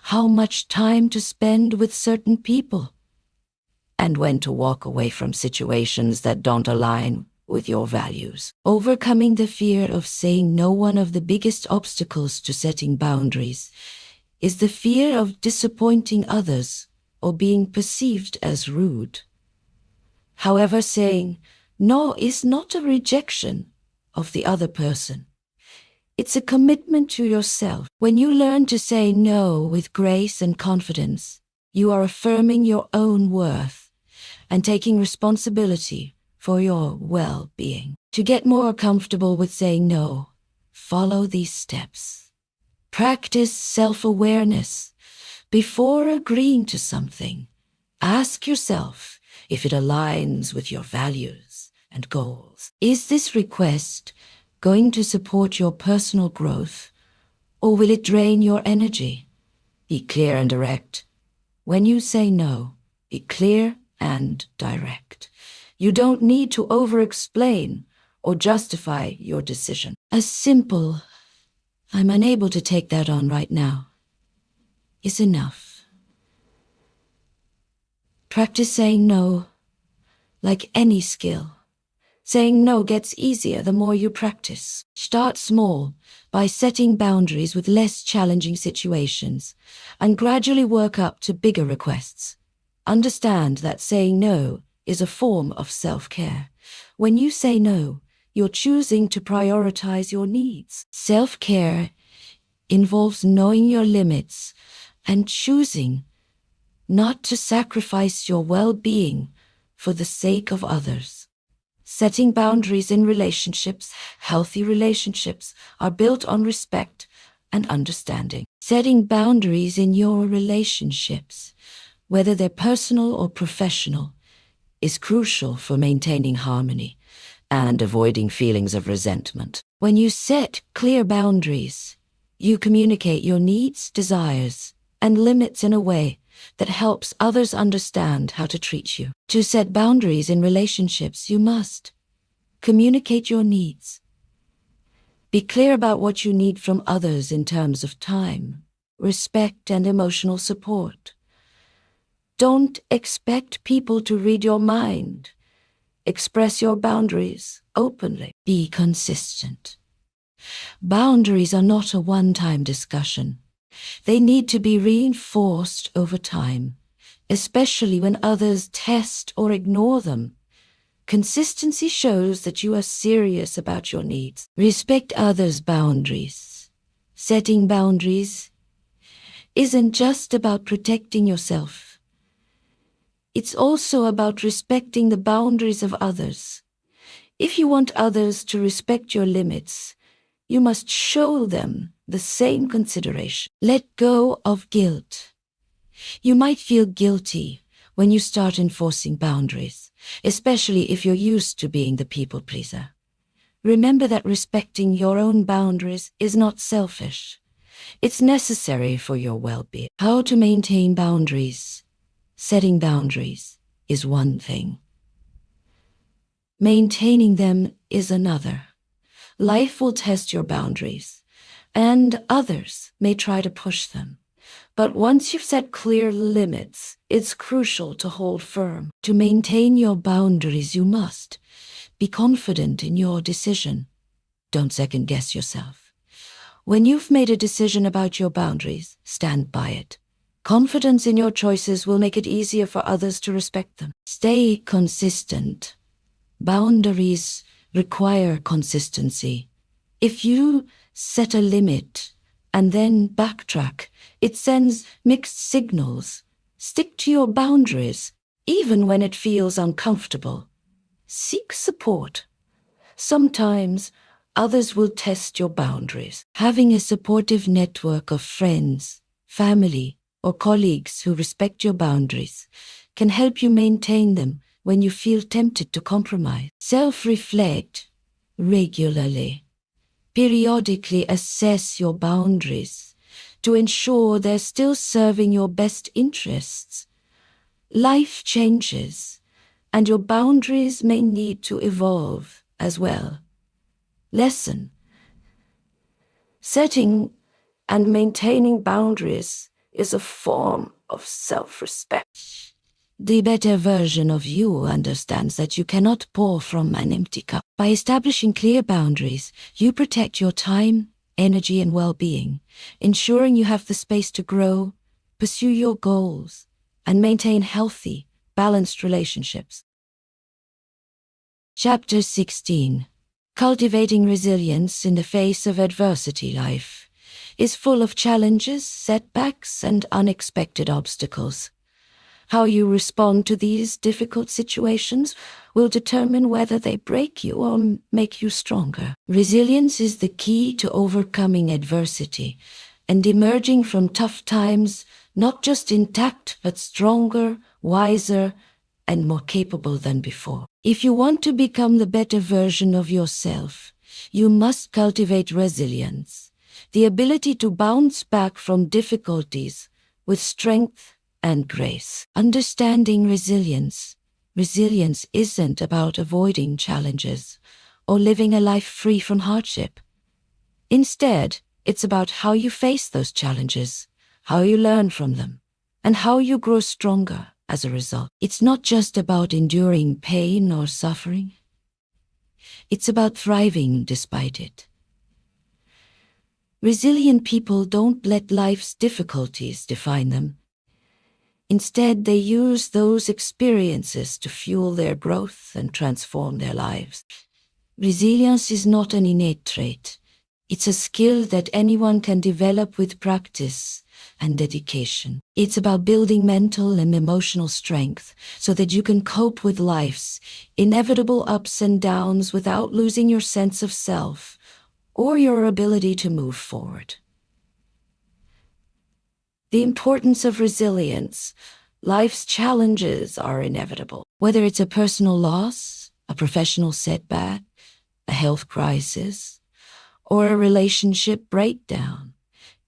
how much time to spend with certain people, and when to walk away from situations that don't align with your values. Overcoming the fear of saying no. One of the biggest obstacles to setting boundaries is the fear of disappointing others or being perceived as rude. However, saying no is not a rejection of the other person. It's a commitment to yourself. When you learn to say no with grace and confidence, you are affirming your own worth and taking responsibility for your well-being. To get more comfortable with saying no, follow these steps. Practice self-awareness. Before agreeing to something, ask yourself if it aligns with your values and goals. Is this request going to support your personal growth, or will it drain your energy? Be clear and direct. When you say no, be clear and direct. You don't need to over-explain or justify your decision. A simple, "I'm unable to take that on right now," is enough. Practice saying no like any skill. Saying no gets easier the more you practice. Start small by setting boundaries with less challenging situations and gradually work up to bigger requests. Understand that saying no is a form of self-care. When you say no, you're choosing to prioritize your needs. Self-care involves knowing your limits and choosing not to sacrifice your well-being for the sake of others. Setting boundaries in relationships, healthy relationships, are built on respect and understanding. Setting boundaries in your relationships, whether they're personal or professional, is crucial for maintaining harmony and avoiding feelings of resentment. When you set clear boundaries, you communicate your needs, desires, and limits in a way that helps others understand how to treat you. To set boundaries in relationships, you must communicate your needs. Be clear about what you need from others in terms of time, respect, and emotional support. Don't expect people to read your mind. Express your boundaries openly. Be consistent. Boundaries are not a one-time discussion. They need to be reinforced over time, especially when others test or ignore them. Consistency shows that you are serious about your needs. Respect others' boundaries. Setting boundaries isn't just about protecting yourself. It's also about respecting the boundaries of others. If you want others to respect your limits, you must show them the same consideration. Let go of guilt. You might feel guilty when you start enforcing boundaries, especially if you're used to being the people pleaser. Remember that respecting your own boundaries is not selfish. It's necessary for your well-being. How to maintain boundaries? Setting boundaries is one thing. Maintaining them is another. Life will test your boundaries, and others may try to push them. But once you've set clear limits, it's crucial to hold firm. To maintain your boundaries, you must be confident in your decision. Don't second-guess yourself. When you've made a decision about your boundaries, stand by it. Confidence in your choices will make it easier for others to respect them. Stay consistent. Boundaries require consistency. If you set a limit and then backtrack, it sends mixed signals. Stick to your boundaries, even when it feels uncomfortable. Seek support. Sometimes others will test your boundaries. Having a supportive network of friends, family, or colleagues who respect your boundaries can help you maintain them when you feel tempted to compromise. Self-reflect regularly. Periodically assess your boundaries to ensure they're still serving your best interests. Life changes, and your boundaries may need to evolve as well. Lesson: setting and maintaining boundaries is a form of self-respect. The better version of you understands that you cannot pour from an empty cup. By establishing clear boundaries, you protect your time, energy, and well-being, ensuring you have the space to grow, pursue your goals, and maintain healthy, balanced relationships. Chapter 16. Cultivating resilience in the face of adversity. Life is full of challenges, setbacks, and unexpected obstacles. How you respond to these difficult situations will determine whether they break you or make you stronger. Resilience is the key to overcoming adversity and emerging from tough times not just intact, but stronger, wiser, and more capable than before. If you want to become the better version of yourself, you must cultivate resilience, the ability to bounce back from difficulties with strength and grace. Understanding resilience. Resilience isn't about avoiding challenges or living a life free from hardship. Instead, it's about how you face those challenges, how you learn from them, and how you grow stronger as a result. It's not just about enduring pain or suffering. It's about thriving despite it. Resilient people don't let life's difficulties define them. Instead, they use those experiences to fuel their growth and transform their lives. Resilience is not an innate trait. It's a skill that anyone can develop with practice and dedication. It's about building mental and emotional strength so that you can cope with life's inevitable ups and downs without losing your sense of self or your ability to move forward. The importance of resilience. Life's challenges are inevitable. Whether it's a personal loss, a professional setback, a health crisis, or a relationship breakdown,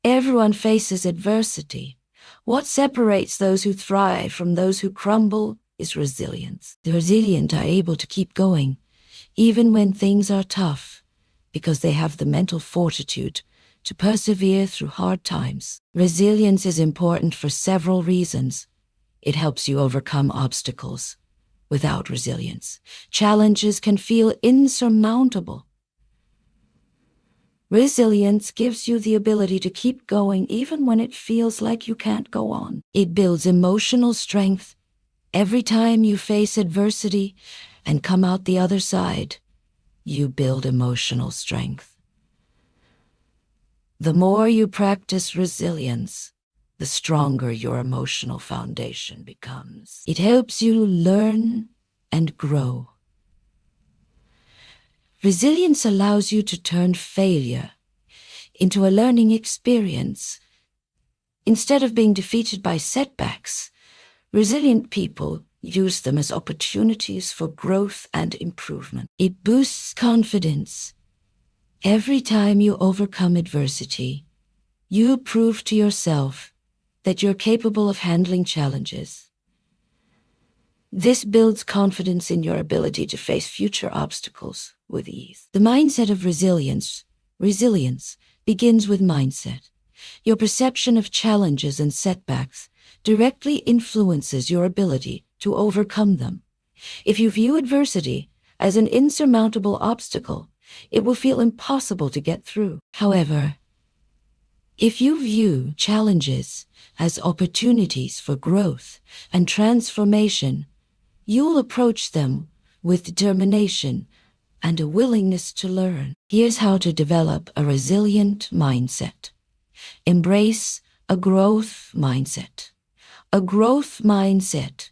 everyone faces adversity. What separates those who thrive from those who crumble is resilience. The resilient are able to keep going, even when things are tough, because they have the mental fortitude to persevere through hard times. Resilience is important for several reasons. It helps you overcome obstacles. Without resilience, challenges can feel insurmountable. Resilience gives you the ability to keep going even when it feels like you can't go on. It builds emotional strength. Every time you face adversity and come out the other side, you build emotional strength. The more you practice resilience, the stronger your emotional foundation becomes. It helps you learn and grow. Resilience allows you to turn failure into a learning experience. Instead of being defeated by setbacks, resilient people use them as opportunities for growth and improvement. It boosts confidence. Every time you overcome adversity, you prove to yourself that you're capable of handling challenges. This builds confidence in your ability to face future obstacles with ease. The mindset of resilience begins with mindset. Your perception of challenges and setbacks directly influences your ability to overcome them. If you view adversity as an insurmountable obstacle, it will feel impossible to get through. However, if you view challenges as opportunities for growth and transformation, you'll approach them with determination and a willingness to learn. Here's how to develop a resilient mindset. Embrace a growth mindset. A growth mindset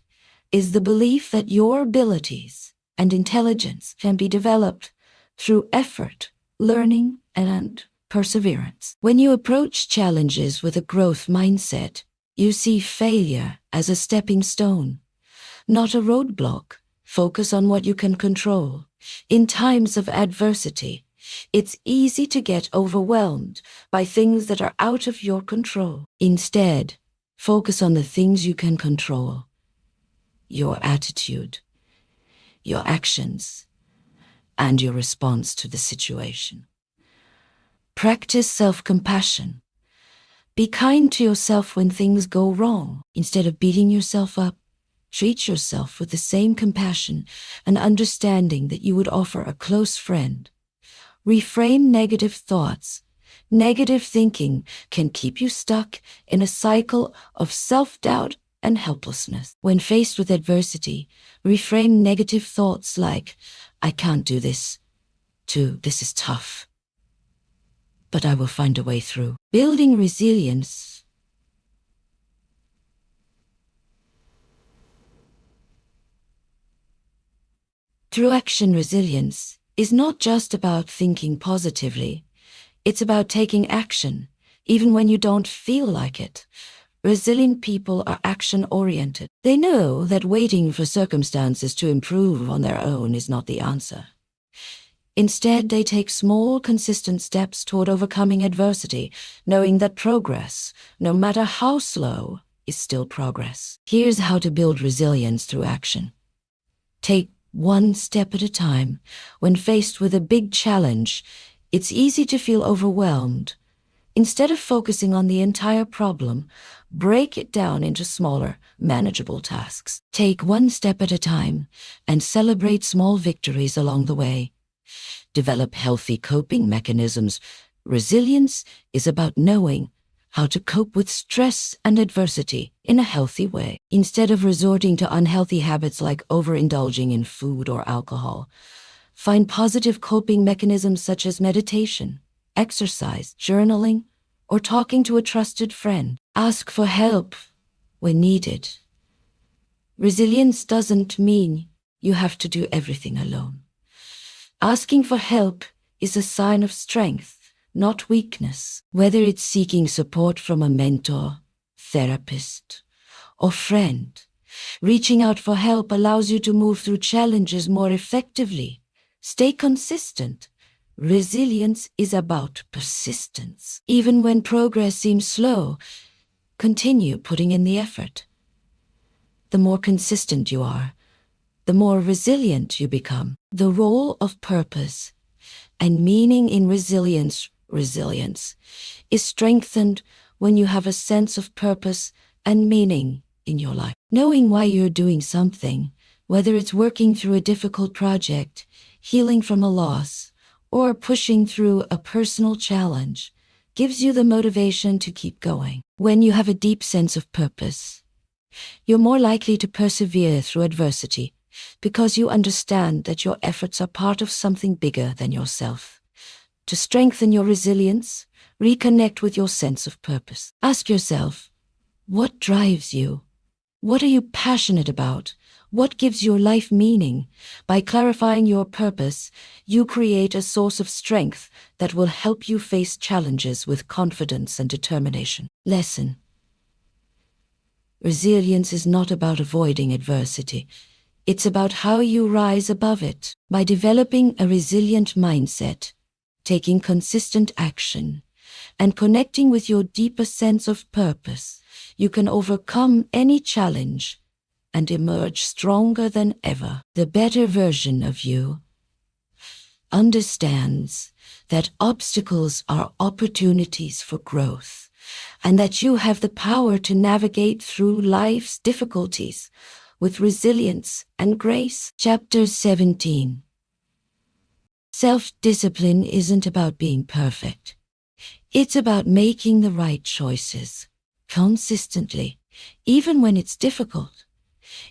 is the belief that your abilities and intelligence can be developed through effort, learning, and perseverance. When you approach challenges with a growth mindset, you see failure as a stepping stone, not a roadblock. Focus on what you can control. In times of adversity, it's easy to get overwhelmed by things that are out of your control. Instead, focus on the things you can control: your attitude, your actions, and your response to the situation. Practice self-compassion. Be kind to yourself when things go wrong. Instead of beating yourself up, treat yourself with the same compassion and understanding that you would offer a close friend. Reframe negative thoughts. Negative thinking can keep you stuck in a cycle of self-doubt and helplessness. When faced with adversity, reframe negative thoughts like, "I can't do this," to "this is tough, but I will find a way through." Building resilience. Through action, resilience is not just about thinking positively. It's about taking action, even when you don't feel like it. Resilient people are action-oriented. They know that waiting for circumstances to improve on their own is not the answer. Instead, they take small, consistent steps toward overcoming adversity, knowing that progress, no matter how slow, is still progress. Here's how to build resilience through action. Take one step at a time. When faced with a big challenge, it's easy to feel overwhelmed. Instead of focusing on the entire problem, break it down into smaller, manageable tasks. Take one step at a time and celebrate small victories along the way. Develop healthy coping mechanisms. Resilience is about knowing how to cope with stress and adversity in a healthy way. Instead of resorting to unhealthy habits like overindulging in food or alcohol, find positive coping mechanisms such as meditation, exercise, journaling, or talking to a trusted friend. Ask for help when needed. Resilience doesn't mean you have to do everything alone. Asking for help is a sign of strength, not weakness. Whether it's seeking support from a mentor, therapist, or friend, reaching out for help allows you to move through challenges more effectively. Stay consistent. Resilience is about persistence. Even when progress seems slow, continue putting in the effort. The more consistent you are, the more resilient you become. The role of purpose and meaning in resilience is strengthened when you have a sense of purpose and meaning in your life. Knowing why you're doing something, whether it's working through a difficult project, healing from a loss, or pushing through a personal challenge, gives you the motivation to keep going. When you have a deep sense of purpose, you're more likely to persevere through adversity because you understand that your efforts are part of something bigger than yourself. To strengthen your resilience, reconnect with your sense of purpose. Ask yourself, what drives you? What are you passionate about? What gives your life meaning? By clarifying your purpose, you create a source of strength that will help you face challenges with confidence and determination. Lesson: resilience is not about avoiding adversity. It's about how you rise above it. By developing a resilient mindset, taking consistent action, and connecting with your deeper sense of purpose, you can overcome any challenge and emerge stronger than ever. The better version of you understands that obstacles are opportunities for growth, and that you have the power to navigate through life's difficulties with resilience and grace. Chapter 17. Self-discipline isn't about being perfect. It's about making the right choices consistently, even when it's difficult.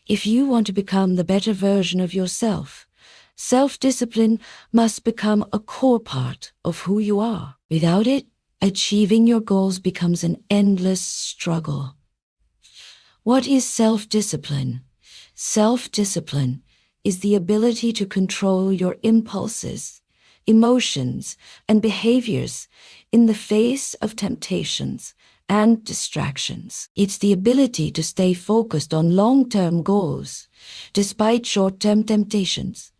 If you want to become the better version of yourself, self-discipline must become a core part of who you are. Without it, achieving your goals becomes an endless struggle. What is self-discipline? Self-discipline is the ability to control your impulses, emotions, and behaviors in the face of temptations and distractions. It's the ability to stay focused on long-term goals despite short-term temptations.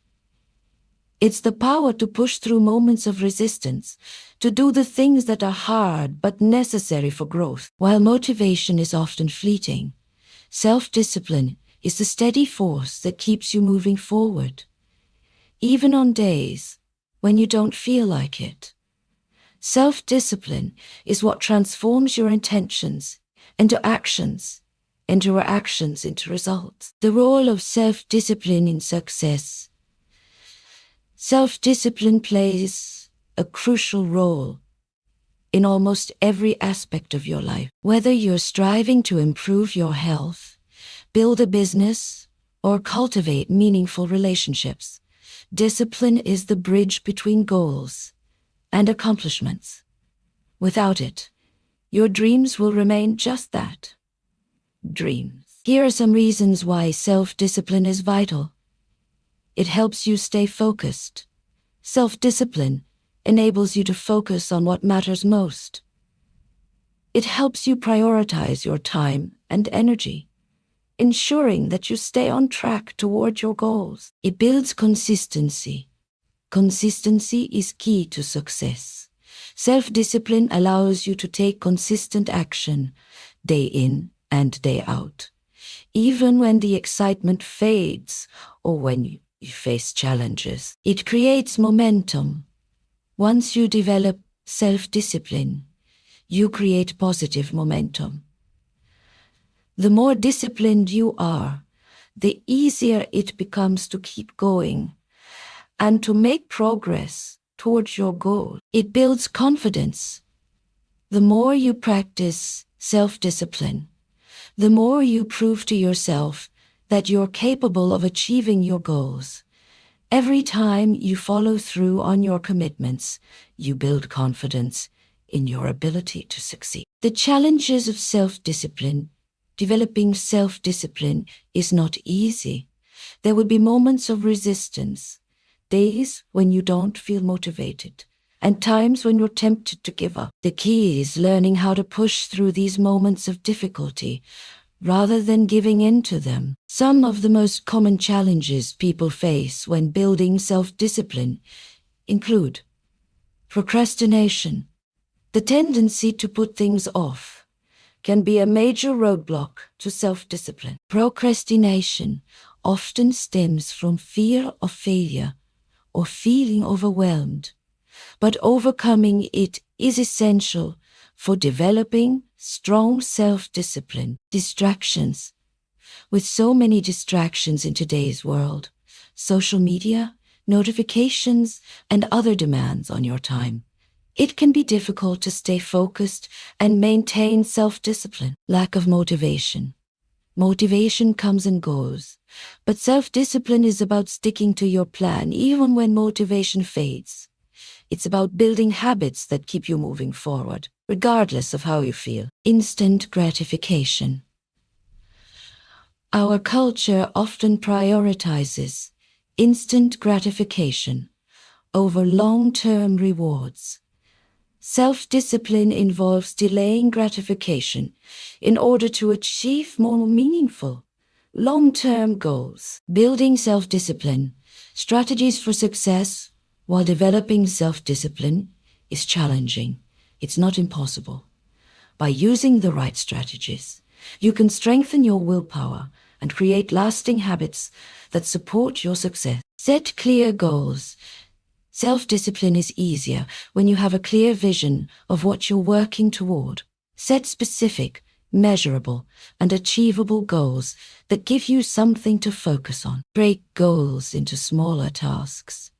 It's the power to push through moments of resistance, to do the things that are hard but necessary for growth. While motivation is often fleeting, self-discipline is the steady force that keeps you moving forward, even on days when you don't feel like it. Self-discipline is what transforms your intentions into actions, and your actions into results. The role of self-discipline in success. Self-discipline plays a crucial role in almost every aspect of your life. Whether you're striving to improve your health, build a business, or cultivate meaningful relationships, discipline is the bridge between goals and accomplishments. Without it, your dreams will remain just that, dreams. Here are some reasons why self-discipline is vital. It helps you stay focused. Self-discipline enables you to focus on what matters most. It helps you prioritize your time and energy, ensuring that you stay on track toward your goals. It builds consistency. Consistency is key to success. Self-discipline allows you to take consistent action, day in and day out, even when the excitement fades or when you face challenges. It creates momentum. Once you develop self-discipline, you create positive momentum. The more disciplined you are, the easier it becomes to keep going and to make progress towards your goal. It builds confidence. The more you practice self-discipline, the more you prove to yourself that you're capable of achieving your goals. Every time you follow through on your commitments, you build confidence in your ability to succeed. The challenges of self-discipline. Developing self-discipline is not easy. There will be moments of resistance, days when you don't feel motivated, and times when you're tempted to give up. The key is learning how to push through these moments of difficulty rather than giving in to them. Some of the most common challenges people face when building self-discipline include procrastination. The tendency to put things off can be a major roadblock to self-discipline. Procrastination often stems from fear of failure or feeling overwhelmed, but overcoming it is essential for developing strong self-discipline. Distractions. With so many distractions in today's world, social media, notifications, and other demands on your time, it can be difficult to stay focused and maintain self-discipline. Lack of motivation. Motivation comes and goes, but self-discipline is about sticking to your plan even when motivation fades. It's about building habits that keep you moving forward, regardless of how you feel. Instant gratification. Our culture often prioritizes instant gratification over long-term rewards. Self-discipline involves delaying gratification in order to achieve more meaningful, long-term goals. Building self-discipline, strategies for success while developing self-discipline is challenging. It's not impossible. By using the right strategies, you can strengthen your willpower and create lasting habits that support your success. Set clear goals. Self-discipline is easier when you have a clear vision of what you're working toward. Set specific, measurable, and achievable goals that give you something to focus on. Break goals into smaller tasks.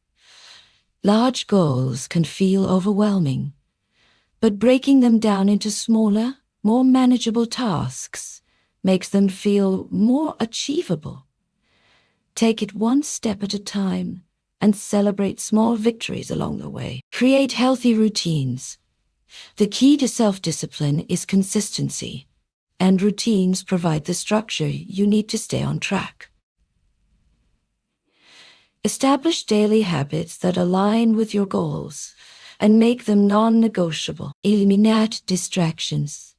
Large goals can feel overwhelming, but breaking them down into smaller, more manageable tasks makes them feel more achievable. Take it one step at a time and celebrate small victories along the way. Create healthy routines. The key to self-discipline is consistency, and routines provide the structure you need to stay on track. Establish daily habits that align with your goals and make them non-negotiable. Eliminate distractions.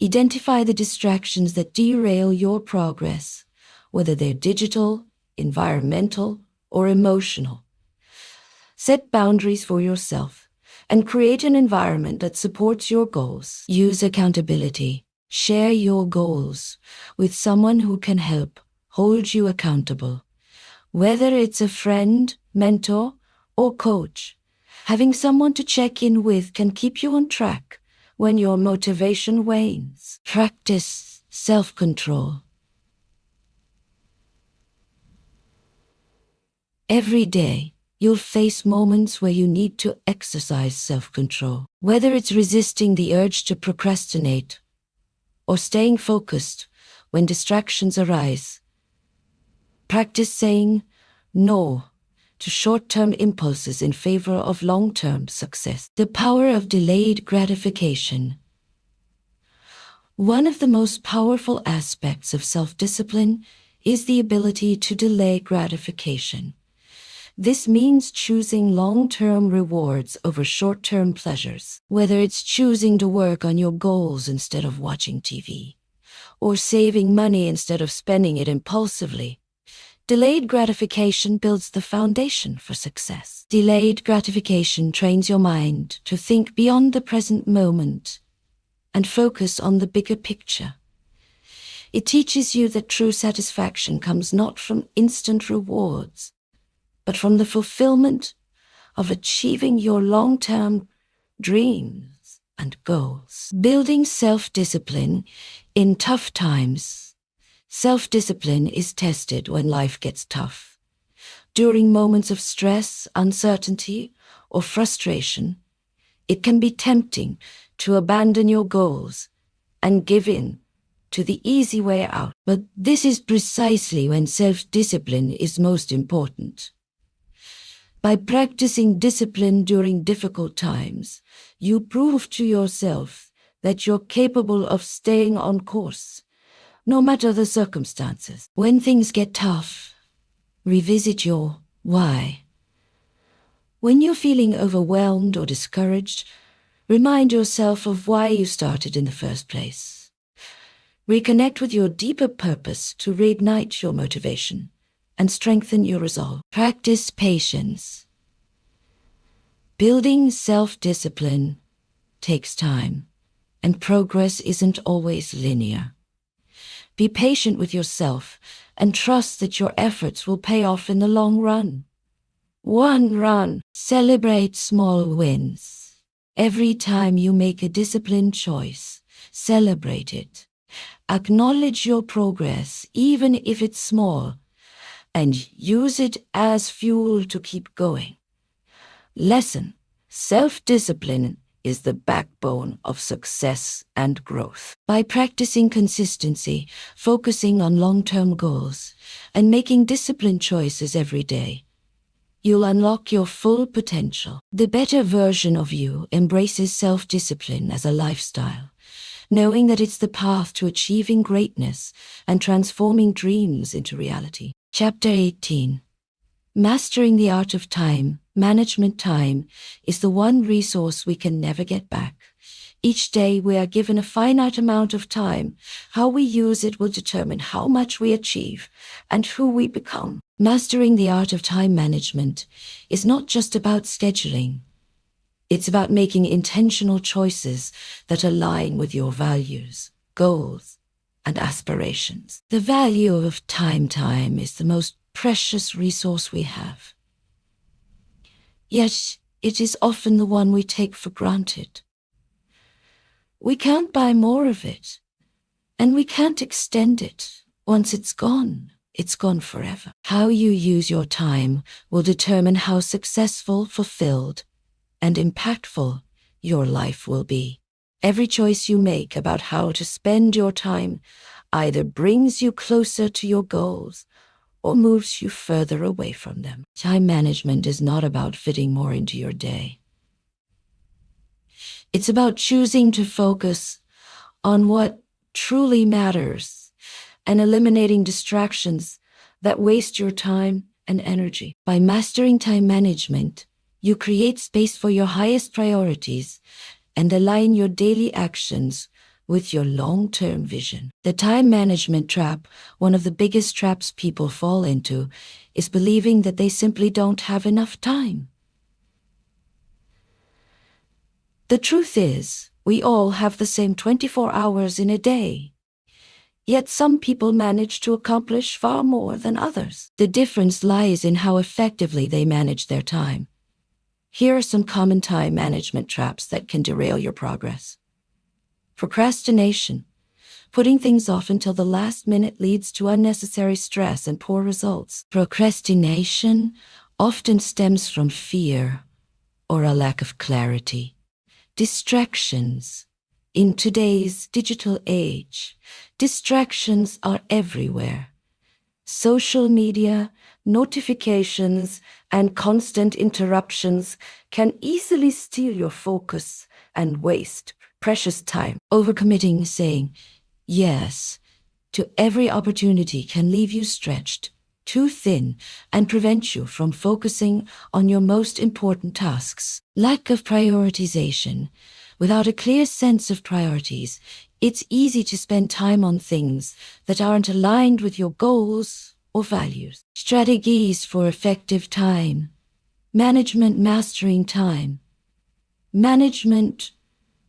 Identify the distractions that derail your progress, whether they're digital, environmental, or emotional. Set boundaries for yourself and create an environment that supports your goals. Use accountability. Share your goals with someone who can help hold you accountable. Whether it's a friend, mentor, or coach, having someone to check in with can keep you on track when your motivation wanes. Practice self-control. Every day, you'll face moments where you need to exercise self-control. Whether it's resisting the urge to procrastinate or staying focused when distractions arise, practice saying no to short-term impulses in favor of long-term success. The power of delayed gratification. One of the most powerful aspects of self-discipline is the ability to delay gratification. This means choosing long-term rewards over short-term pleasures, whether it's choosing to work on your goals instead of watching TV, or saving money instead of spending it impulsively. Delayed gratification builds the foundation for success. Delayed gratification trains your mind to think beyond the present moment and focus on the bigger picture. It teaches you that true satisfaction comes not from instant rewards, but from the fulfillment of achieving your long-term dreams and goals. Building self-discipline in tough times. Self-discipline is tested when life gets tough. During moments of stress, uncertainty, or frustration, it can be tempting to abandon your goals and give in to the easy way out. But this is precisely when self-discipline is most important. By practicing discipline during difficult times, you prove to yourself that you're capable of staying on course, no matter the circumstances. When things get tough, revisit your why. When you're feeling overwhelmed or discouraged, remind yourself of why you started in the first place. Reconnect with your deeper purpose to reignite your motivation and strengthen your resolve. Practice patience. Building self-discipline takes time, and progress isn't always linear. Be patient with yourself and trust that your efforts will pay off in the long run. Celebrate small wins. Every time you make a disciplined choice, celebrate it. Acknowledge your progress, even if it's small, and use it as fuel to keep going. Lesson: self-discipline is the backbone of success and growth. By practicing consistency, focusing on long-term goals, and making disciplined choices every day, you'll unlock your full potential. The better version of you embraces self-discipline as a lifestyle, knowing that it's the path to achieving greatness and transforming dreams into reality. Chapter 18. Mastering the art of time. Management. Time is the one resource we can never get back. Each day we are given a finite amount of time. How we use it will determine how much we achieve and who we become. Mastering the art of time management is not just about scheduling. It's about making intentional choices that align with your values, goals, and aspirations. The value of time is the most precious resource we have. Yet it is often the one we take for granted. We can't buy more of it, and we can't extend it. Once it's gone forever. How you use your time will determine how successful, fulfilled, and impactful your life will be. Every choice you make about how to spend your time either brings you closer to your goals or moves you further away from them. Time management is not about fitting more into your day. It's about choosing to focus on what truly matters and eliminating distractions that waste your time and energy. By mastering time management, you create space for your highest priorities and align your daily actions with your long-term vision. The time management trap, one of the biggest traps people fall into, is believing that they simply don't have enough time. The truth is, we all have the same 24 hours in a day. Yet some people manage to accomplish far more than others. The difference lies in how effectively they manage their time. Here are some common time management traps that can derail your progress. Procrastination. Putting things off until the last minute leads to unnecessary stress and poor results. Procrastination often stems from fear or a lack of clarity. Distractions. In today's digital age, distractions are everywhere. Social media, notifications, and constant interruptions can easily steal your focus and waste precious time. Overcommitting, saying yes to every opportunity, can leave you stretched too thin and prevent you from focusing on your most important tasks. Lack of prioritization. Without a clear sense of priorities, it's easy to spend time on things that aren't aligned with your goals or values. Strategies for effective time management. Mastering time management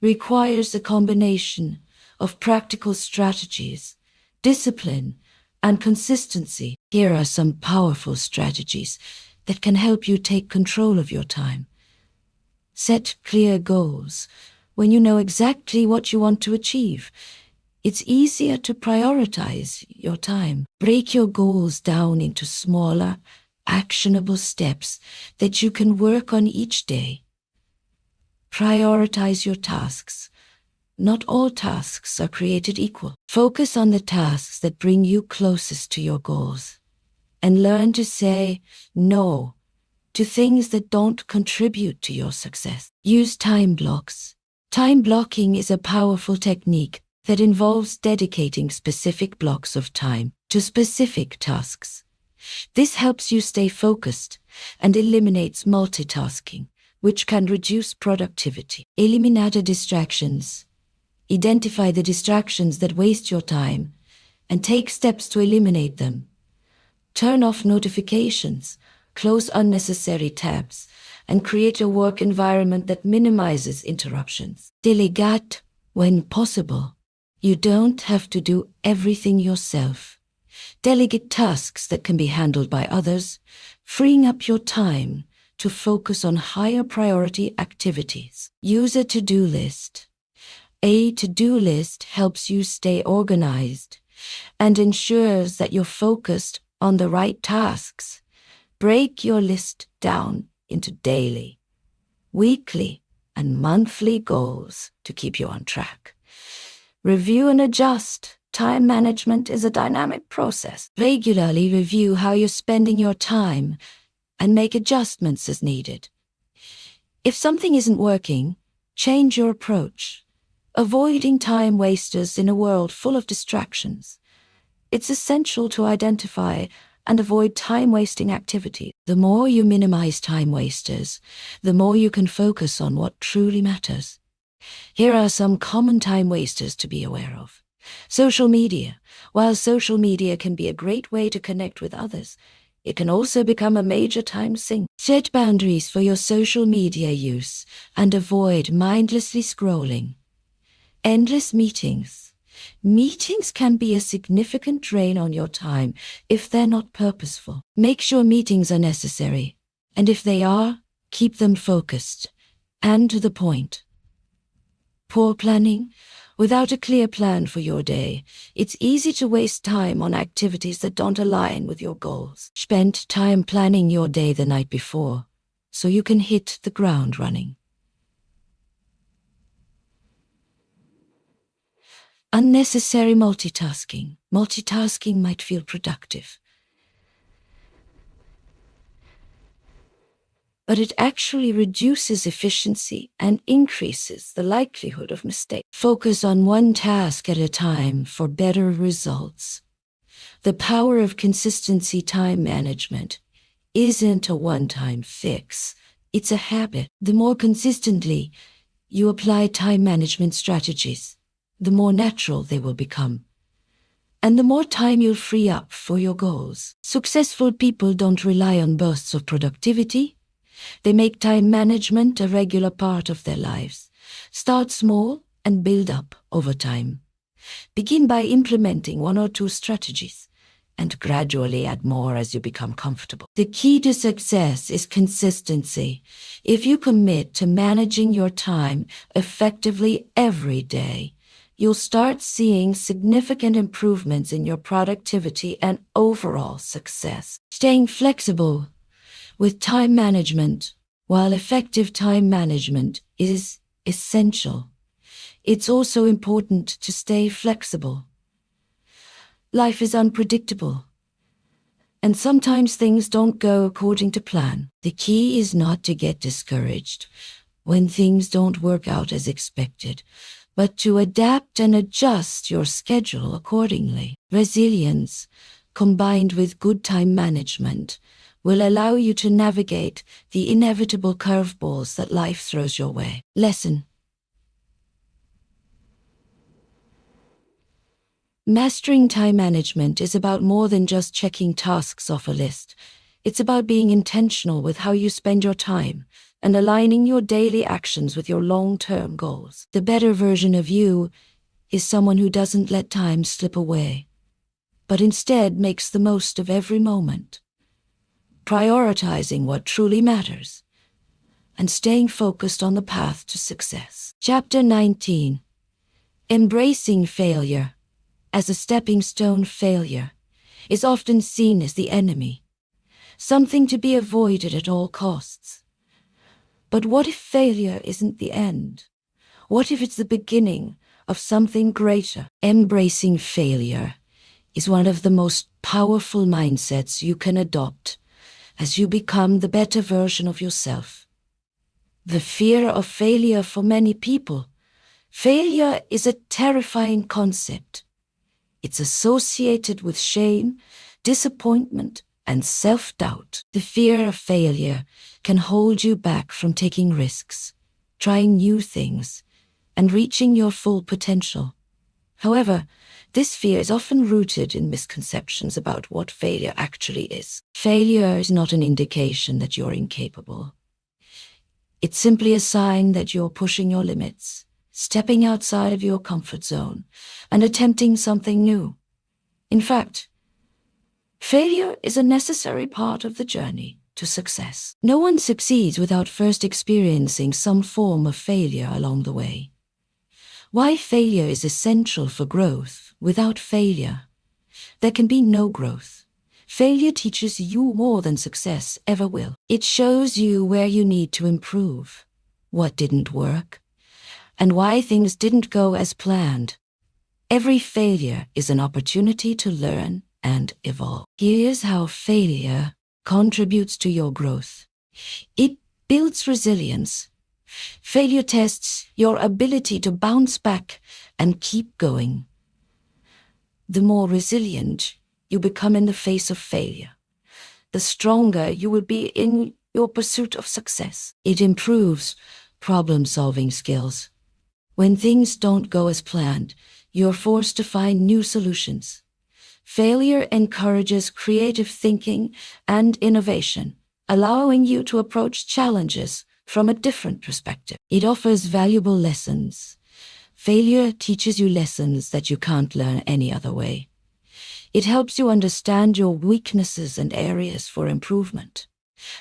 requires a combination of practical strategies, discipline, and consistency. Here are some powerful strategies that can help you take control of your time. Set clear goals. When you know exactly what you want to achieve, it's easier to prioritize your time. Break your goals down into smaller, actionable steps that you can work on each day. Prioritize your tasks. Not all tasks are created equal. Focus on the tasks that bring you closest to your goals, and learn to say no to things that don't contribute to your success. Use time blocks. Time blocking is a powerful technique that involves dedicating specific blocks of time to specific tasks. This helps you stay focused and eliminates multitasking, which can reduce productivity. Eliminate distractions. Identify the distractions that waste your time and take steps to eliminate them. Turn off notifications, close unnecessary tabs, and create a work environment that minimizes interruptions. Delegate when possible. You don't have to do everything yourself. Delegate tasks that can be handled by others, freeing up your time to focus on higher priority activities. Use a to-do list. A to-do list helps you stay organized and ensures that you're focused on the right tasks. Break your list down into daily, weekly, and monthly goals to keep you on track. Review and adjust. Time management is a dynamic process. Regularly review how you're spending your time and make adjustments as needed. If something isn't working, change your approach. avoiding time wasters in a world full of distractions. It's essential to identify and avoid time-wasting activity. The more you minimize time wasters, the more you can focus on what truly matters. Here are some common time wasters to be aware of. Social media. While social media can be a great way to connect with others, it can also become a major time sink. Set boundaries for your social media use and avoid mindlessly scrolling. Endless meetings. Meetings can be a significant drain on your time if they're not purposeful. Make sure meetings are necessary, and if they are, keep them focused and to the point. Poor planning. Without a clear plan for your day, it's easy to waste time on activities that don't align with your goals. Spend time planning your day the night before, so you can hit the ground running. Unnecessary multitasking. Multitasking might feel productive, but it actually reduces efficiency and increases the likelihood of mistake. Focus on one task at a time for better results. The power of consistency time management isn't a one-time fix. It's a habit. The more consistently you apply time management strategies, the more natural they will become, and the more time you'll free up for your goals. Successful people don't rely on bursts of productivity. They make time management a regular part of their lives. Start small and build up over time. Begin by implementing one or two strategies, and gradually add more as you become comfortable. The key to success is consistency. If you commit to managing your time effectively every day, you'll start seeing significant improvements in your productivity and overall success. Staying flexible with time management. While effective time management is essential, it's also important to stay flexible. Life is unpredictable, and sometimes things don't go according to plan. The key is not to get discouraged when things don't work out as expected, but to adapt and adjust your schedule accordingly. Resilience, combined with good time management, will allow you to navigate the inevitable curveballs that life throws your way. Lesson: mastering time management is about more than just checking tasks off a list. It's about being intentional with how you spend your time and aligning your daily actions with your long-term goals. The better version of you is someone who doesn't let time slip away, but instead makes the most of every moment, prioritizing what truly matters and staying focused on the path to success. Chapter 19. Embracing failure. As a stepping stone, failure is often seen as the enemy, something to be avoided at all costs. But what if failure isn't the end? What if it's the beginning of something greater? Embracing failure is one of the most powerful mindsets you can adopt as you become the better version of yourself. The fear of failure for many people. Failure is a terrifying concept. It's associated with shame, disappointment, and self-doubt. The fear of failure can hold you back from taking risks, trying new things, and reaching your full potential. However, this fear is often rooted in misconceptions about what failure actually is. Failure is not an indication that you're incapable. It's simply a sign that you're pushing your limits, stepping outside of your comfort zone, and attempting something new. In fact, failure is a necessary part of the journey to success. No one succeeds without first experiencing some form of failure along the way. Why failure is essential for growth. Without failure, there can be no growth. Failure teaches you more than success ever will. It shows you where you need to improve, what didn't work, and why things didn't go as planned. Every failure is an opportunity to learn and evolve. Here's how failure contributes to your growth. It builds resilience. Failure tests your ability to bounce back and keep going. The more resilient you become in the face of failure, the stronger you will be in your pursuit of success. It improves problem-solving skills. When things don't go as planned, you're forced to find new solutions. Failure encourages creative thinking and innovation, allowing you to approach challenges from a different perspective. It offers valuable lessons. Failure teaches you lessons that you can't learn any other way. It helps you understand your weaknesses and areas for improvement.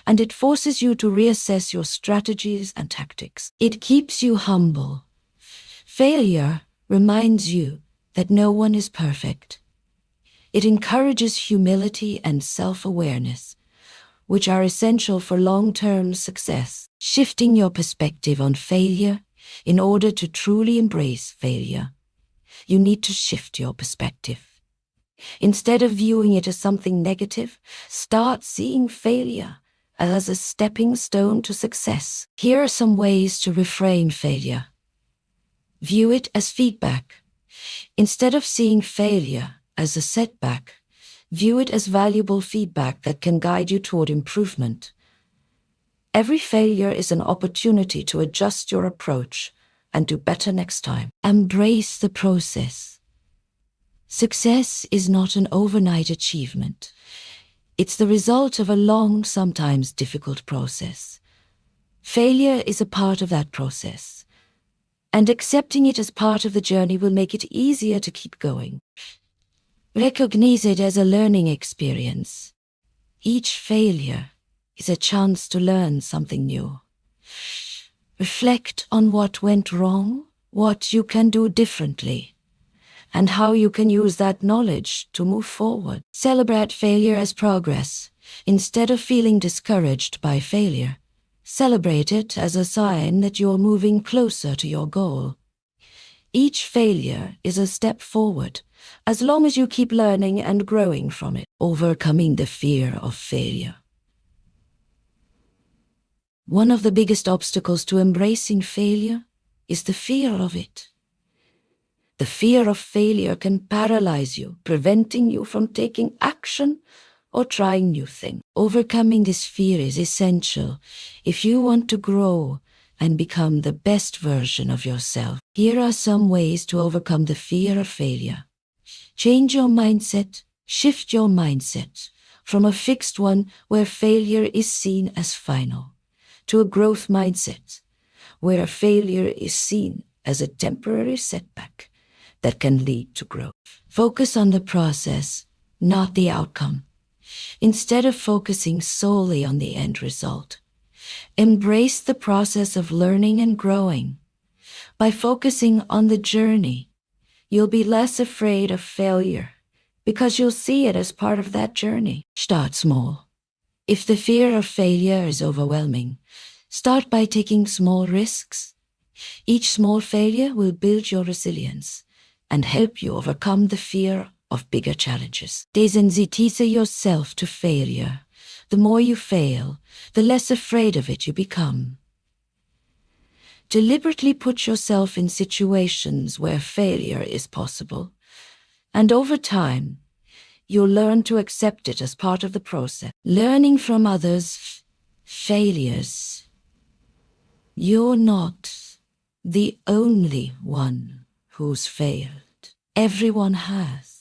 And it forces you to reassess your strategies and tactics. It keeps you humble. Failure reminds you that no one is perfect. It encourages humility and self-awareness, which are essential for long-term success. Shifting your perspective on failure in order to truly embrace failure, you need to shift your perspective. Instead of viewing it as something negative, start seeing failure as a stepping stone to success. Here are some ways to reframe failure. View it as feedback. Instead of seeing failure as a setback, view it as valuable feedback that can guide you toward improvement. Every failure is an opportunity to adjust your approach and do better next time. Embrace the process. Success is not an overnight achievement. It's the result of a long, sometimes difficult process. Failure is a part of that process, and accepting it as part of the journey will make it easier to keep going. Recognize it as a learning experience. Each failure is a chance to learn something new. Reflect on what went wrong, what you can do differently, and how you can use that knowledge to move forward. Celebrate failure as progress. Instead of feeling discouraged by failure, celebrate it as a sign that you're moving closer to your goal. Each failure is a step forward, as long as you keep learning and growing from it. Overcoming the fear of failure. One of the biggest obstacles to embracing failure is the fear of it. The fear of failure can paralyze you, preventing you from taking action or trying new things. Overcoming this fear is essential if you want to grow and become the best version of yourself. Here are some ways to overcome the fear of failure. Change your mindset. Shift your mindset from a fixed one where failure is seen as final to a growth mindset where failure is seen as a temporary setback that can lead to growth. Focus on the process, not the outcome. Instead of focusing solely on the end result, embrace the process of learning and growing. By focusing on the journey, you'll be less afraid of failure because you'll see it as part of that journey. Start small. If the fear of failure is overwhelming, start by taking small risks. Each small failure will build your resilience and help you overcome the fear of bigger challenges. Desensitize yourself to failure. The more you fail, the less afraid of it you become. Deliberately put yourself in situations where failure is possible, and over time, you'll learn to accept it as part of the process. Learning from others' failures. You're not the only one who's failed. Everyone has.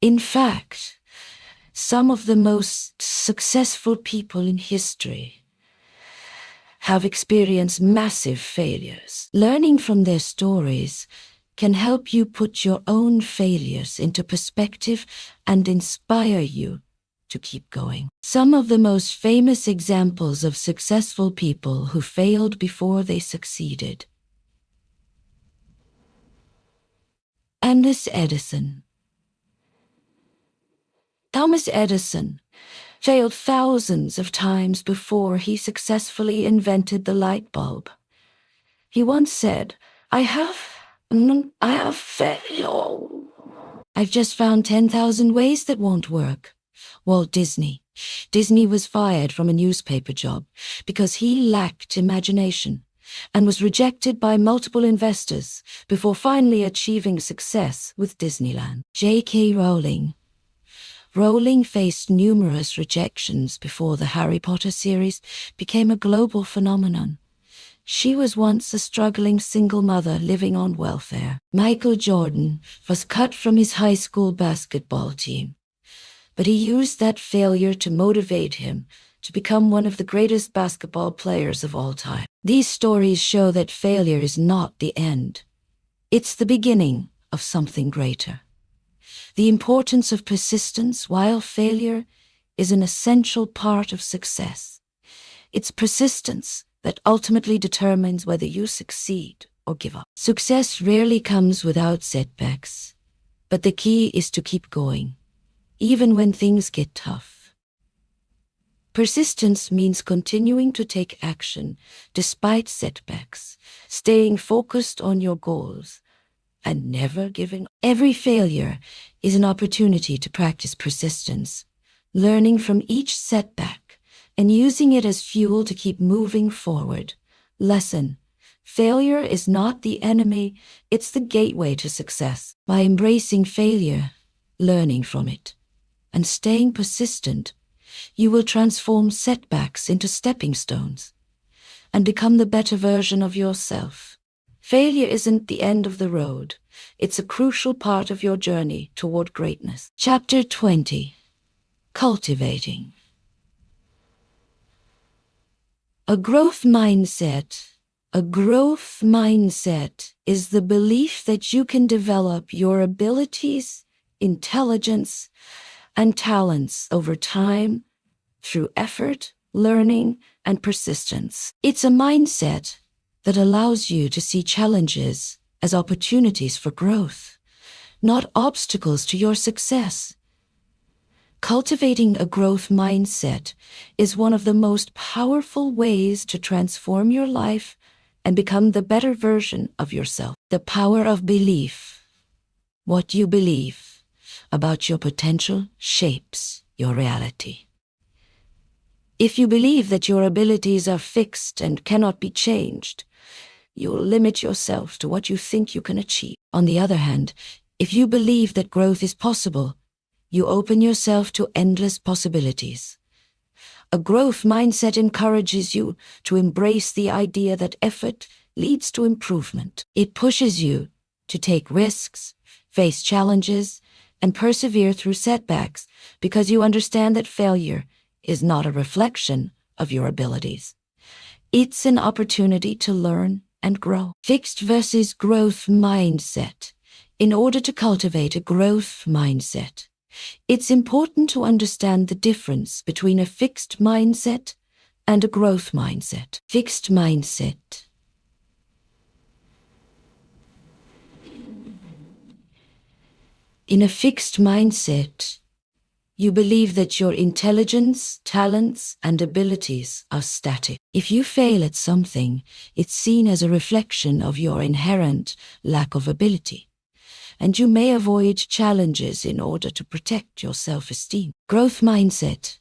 In fact, some of the most successful people in history have experienced massive failures. Learning from their stories can help you put your own failures into perspective and inspire you to keep going. Some of the most famous examples of successful people who failed before they succeeded. Thomas Edison. Thomas Edison failed thousands of times before he successfully invented the light bulb. He once said, I have failed. I've just found 10,000 ways that won't work. Walt Disney. Disney was fired from a newspaper job because he lacked imagination and was rejected by multiple investors before finally achieving success with Disneyland. J.K. Rowling. Rowling faced numerous rejections before the Harry Potter series became a global phenomenon. She was once a struggling single mother living on welfare. Michael Jordan was cut from his high school basketball team, but he used that failure to motivate him to become one of the greatest basketball players of all time. These stories show that failure is not the end. It's the beginning of something greater. The importance of persistence while failure is an essential part of success. It's persistence that ultimately determines whether you succeed or give up. Success rarely comes without setbacks, but the key is to keep going, even when things get tough. Persistence means continuing to take action despite setbacks, staying focused on your goals, and never giving up. Every failure is an opportunity to practice persistence, learning from each setback and using it as fuel to keep moving forward. Lesson: failure is not the enemy, it's the gateway to success. By embracing failure, learning from it, and staying persistent, you will transform setbacks into stepping stones and become the better version of yourself. Failure isn't the end of the road. It's a crucial part of your journey toward greatness. Chapter 20. Cultivating. A growth mindset. A growth mindset is the belief that you can develop your abilities, intelligence, and talents over time through effort, learning, and persistence. It's a mindset that allows you to see challenges as opportunities for growth, not obstacles to your success. Cultivating a growth mindset is one of the most powerful ways to transform your life and become the better version of yourself. The power of belief. What you believe about your potential shapes your reality. If you believe that your abilities are fixed and cannot be changed, you will limit yourself to what you think you can achieve. On the other hand, if you believe that growth is possible, you open yourself to endless possibilities. A growth mindset encourages you to embrace the idea that effort leads to improvement. It pushes you to take risks, face challenges, and persevere through setbacks because you understand that failure is not a reflection of your abilities. It's an opportunity to learn and grow. Fixed versus growth mindset. In order to cultivate a growth mindset, it's important to understand the difference between a fixed mindset and a growth mindset. Fixed mindset. In a fixed mindset, you believe that your intelligence, talents, and abilities are static. If you fail at something, it's seen as a reflection of your inherent lack of ability, and you may avoid challenges in order to protect your self-esteem. Growth mindset.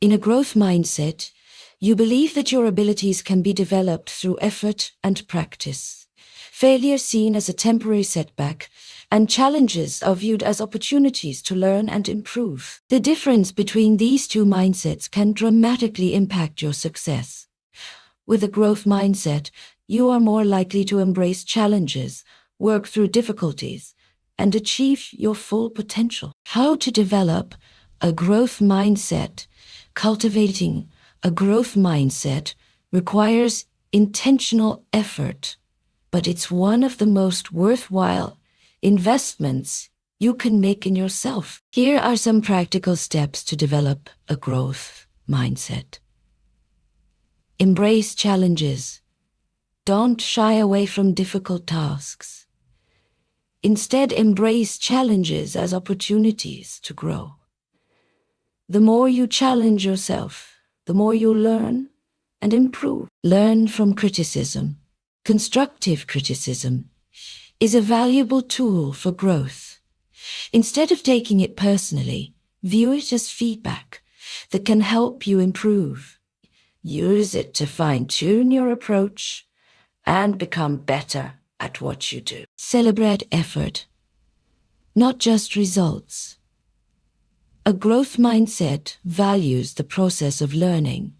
In a growth mindset, you believe that your abilities can be developed through effort and practice. Failure seen as a temporary setback, and challenges are viewed as opportunities to learn and improve. The difference between these two mindsets can dramatically impact your success. With a growth mindset, you are more likely to embrace challenges, work through difficulties, and achieve your full potential. How to develop a growth mindset? Cultivating a growth mindset requires intentional effort, but it's one of the most worthwhile investments you can make in yourself. Here are some practical steps to develop a growth mindset. Embrace challenges. Don't shy away from difficult tasks. Instead, embrace challenges as opportunities to grow. The more you challenge yourself, the more you learn and improve. Learn from criticism. Constructive criticism is a valuable tool for growth. Instead of taking it personally, view it as feedback that can help you improve. Use it to fine-tune your approach and become better at what you do. Celebrate effort, not just results. A growth mindset values the process of learning,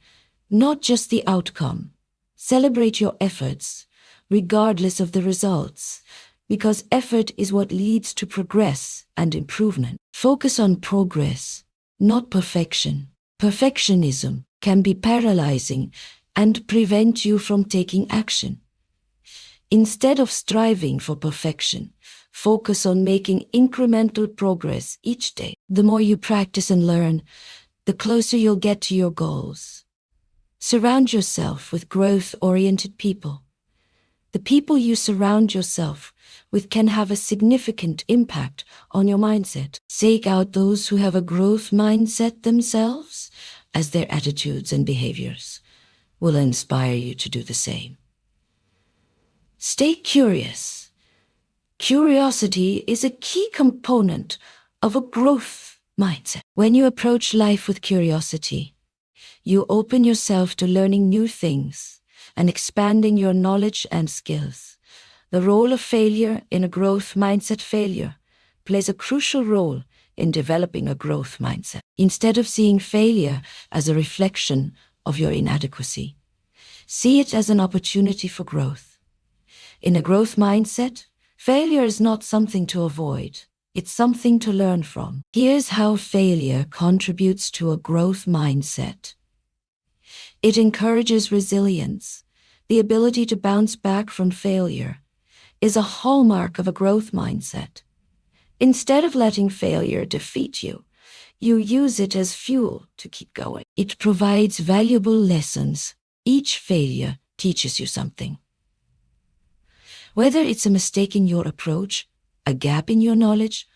not just the outcome. Celebrate your efforts, regardless of the results, because effort is what leads to progress and improvement. Focus on progress, not perfection. Perfectionism can be paralyzing and prevent you from taking action. Instead of striving for perfection, focus on making incremental progress each day. The more you practice and learn, the closer you'll get to your goals. Surround yourself with growth-oriented people. The people you surround yourself with can have a significant impact on your mindset. Seek out those who have a growth mindset themselves, as their attitudes and behaviors will inspire you to do the same. Stay curious. Curiosity is a key component of a growth mindset. When you approach life with curiosity, you open yourself to learning new things and expanding your knowledge and skills. The role of failure in a growth mindset plays a crucial role in developing a growth mindset. Instead of seeing failure as a reflection of your inadequacy, see it as an opportunity for growth. In a growth mindset, failure is not something to avoid. It's something to learn from. Here's how failure contributes to a growth mindset. It encourages resilience. The ability to bounce back from failure is a hallmark of a growth mindset. Instead of letting failure defeat you, you use it as fuel to keep going. It provides valuable lessons. Each failure teaches you something. Whether it's a mistake in your approach, a gap in your knowledge,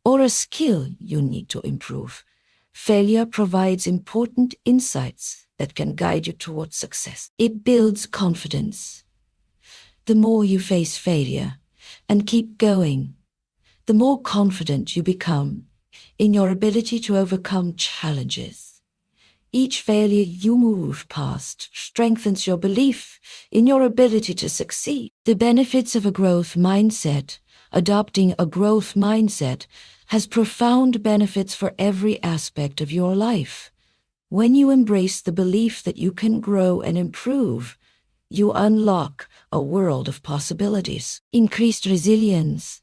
or a skill you need to improve, failure provides important insights that can guide you towards success. It builds confidence. The more you face failure and keep going, the more confident you become in your ability to overcome challenges. Each failure you move past strengthens your belief in your ability to succeed. The benefits of a growth mindset. Adopting a growth mindset has profound benefits for every aspect of your life. When you embrace the belief that you can grow and improve, you unlock a world of possibilities. Increased resilience.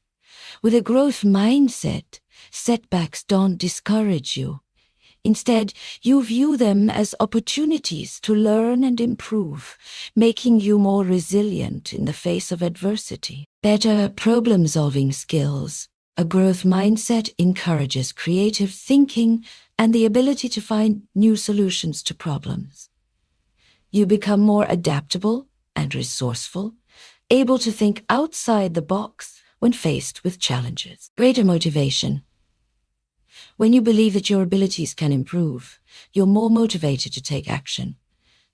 With a growth mindset, setbacks don't discourage you. Instead, you view them as opportunities to learn and improve, making you more resilient in the face of adversity. Better problem-solving skills. A growth mindset encourages creative thinking and the ability to find new solutions to problems. You become more adaptable and resourceful, able to think outside the box when faced with challenges. Greater motivation. When you believe that your abilities can improve, you're more motivated to take action.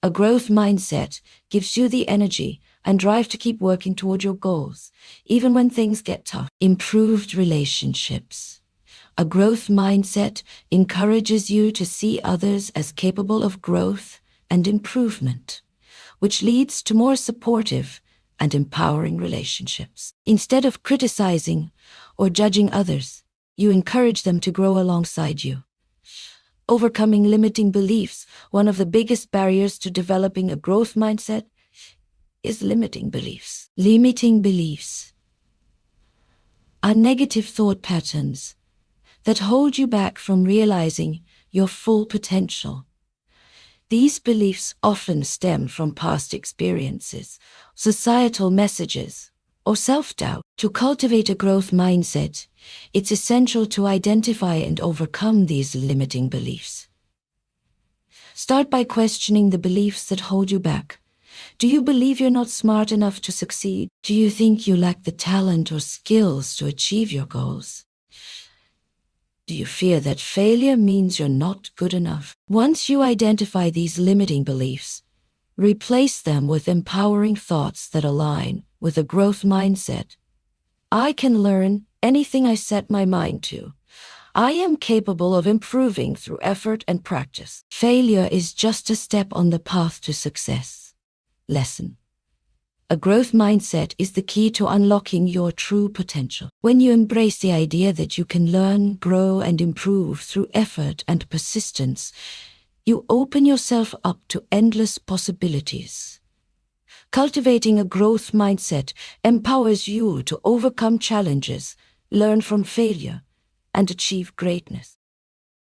A growth mindset gives you the energy and drive to keep working toward your goals, even when things get tough. Improved relationships. A growth mindset encourages you to see others as capable of growth and improvement, which leads to more supportive and empowering relationships. Instead of criticizing or judging others, you encourage them to grow alongside you. Overcoming limiting beliefs. One of the biggest barriers to developing a growth mindset is limiting beliefs. Limiting beliefs are negative thought patterns that hold you back from realizing your full potential. These beliefs often stem from past experiences, societal messages, or self-doubt. To cultivate a growth mindset, it's essential to identify and overcome these limiting beliefs. Start by questioning the beliefs that hold you back. Do you believe you're not smart enough to succeed? Do you think you lack the talent or skills to achieve your goals? Do you fear that failure means you're not good enough? Once you identify these limiting beliefs, replace them with empowering thoughts that align with a growth mindset. I can learn anything I set my mind to. I am capable of improving through effort and practice. Failure is just a step on the path to success. Lesson. A growth mindset is the key to unlocking your true potential. When you embrace the idea that you can learn, grow, and improve through effort and persistence, you open yourself up to endless possibilities. Cultivating a growth mindset empowers you to overcome challenges, learn from failure, and achieve greatness.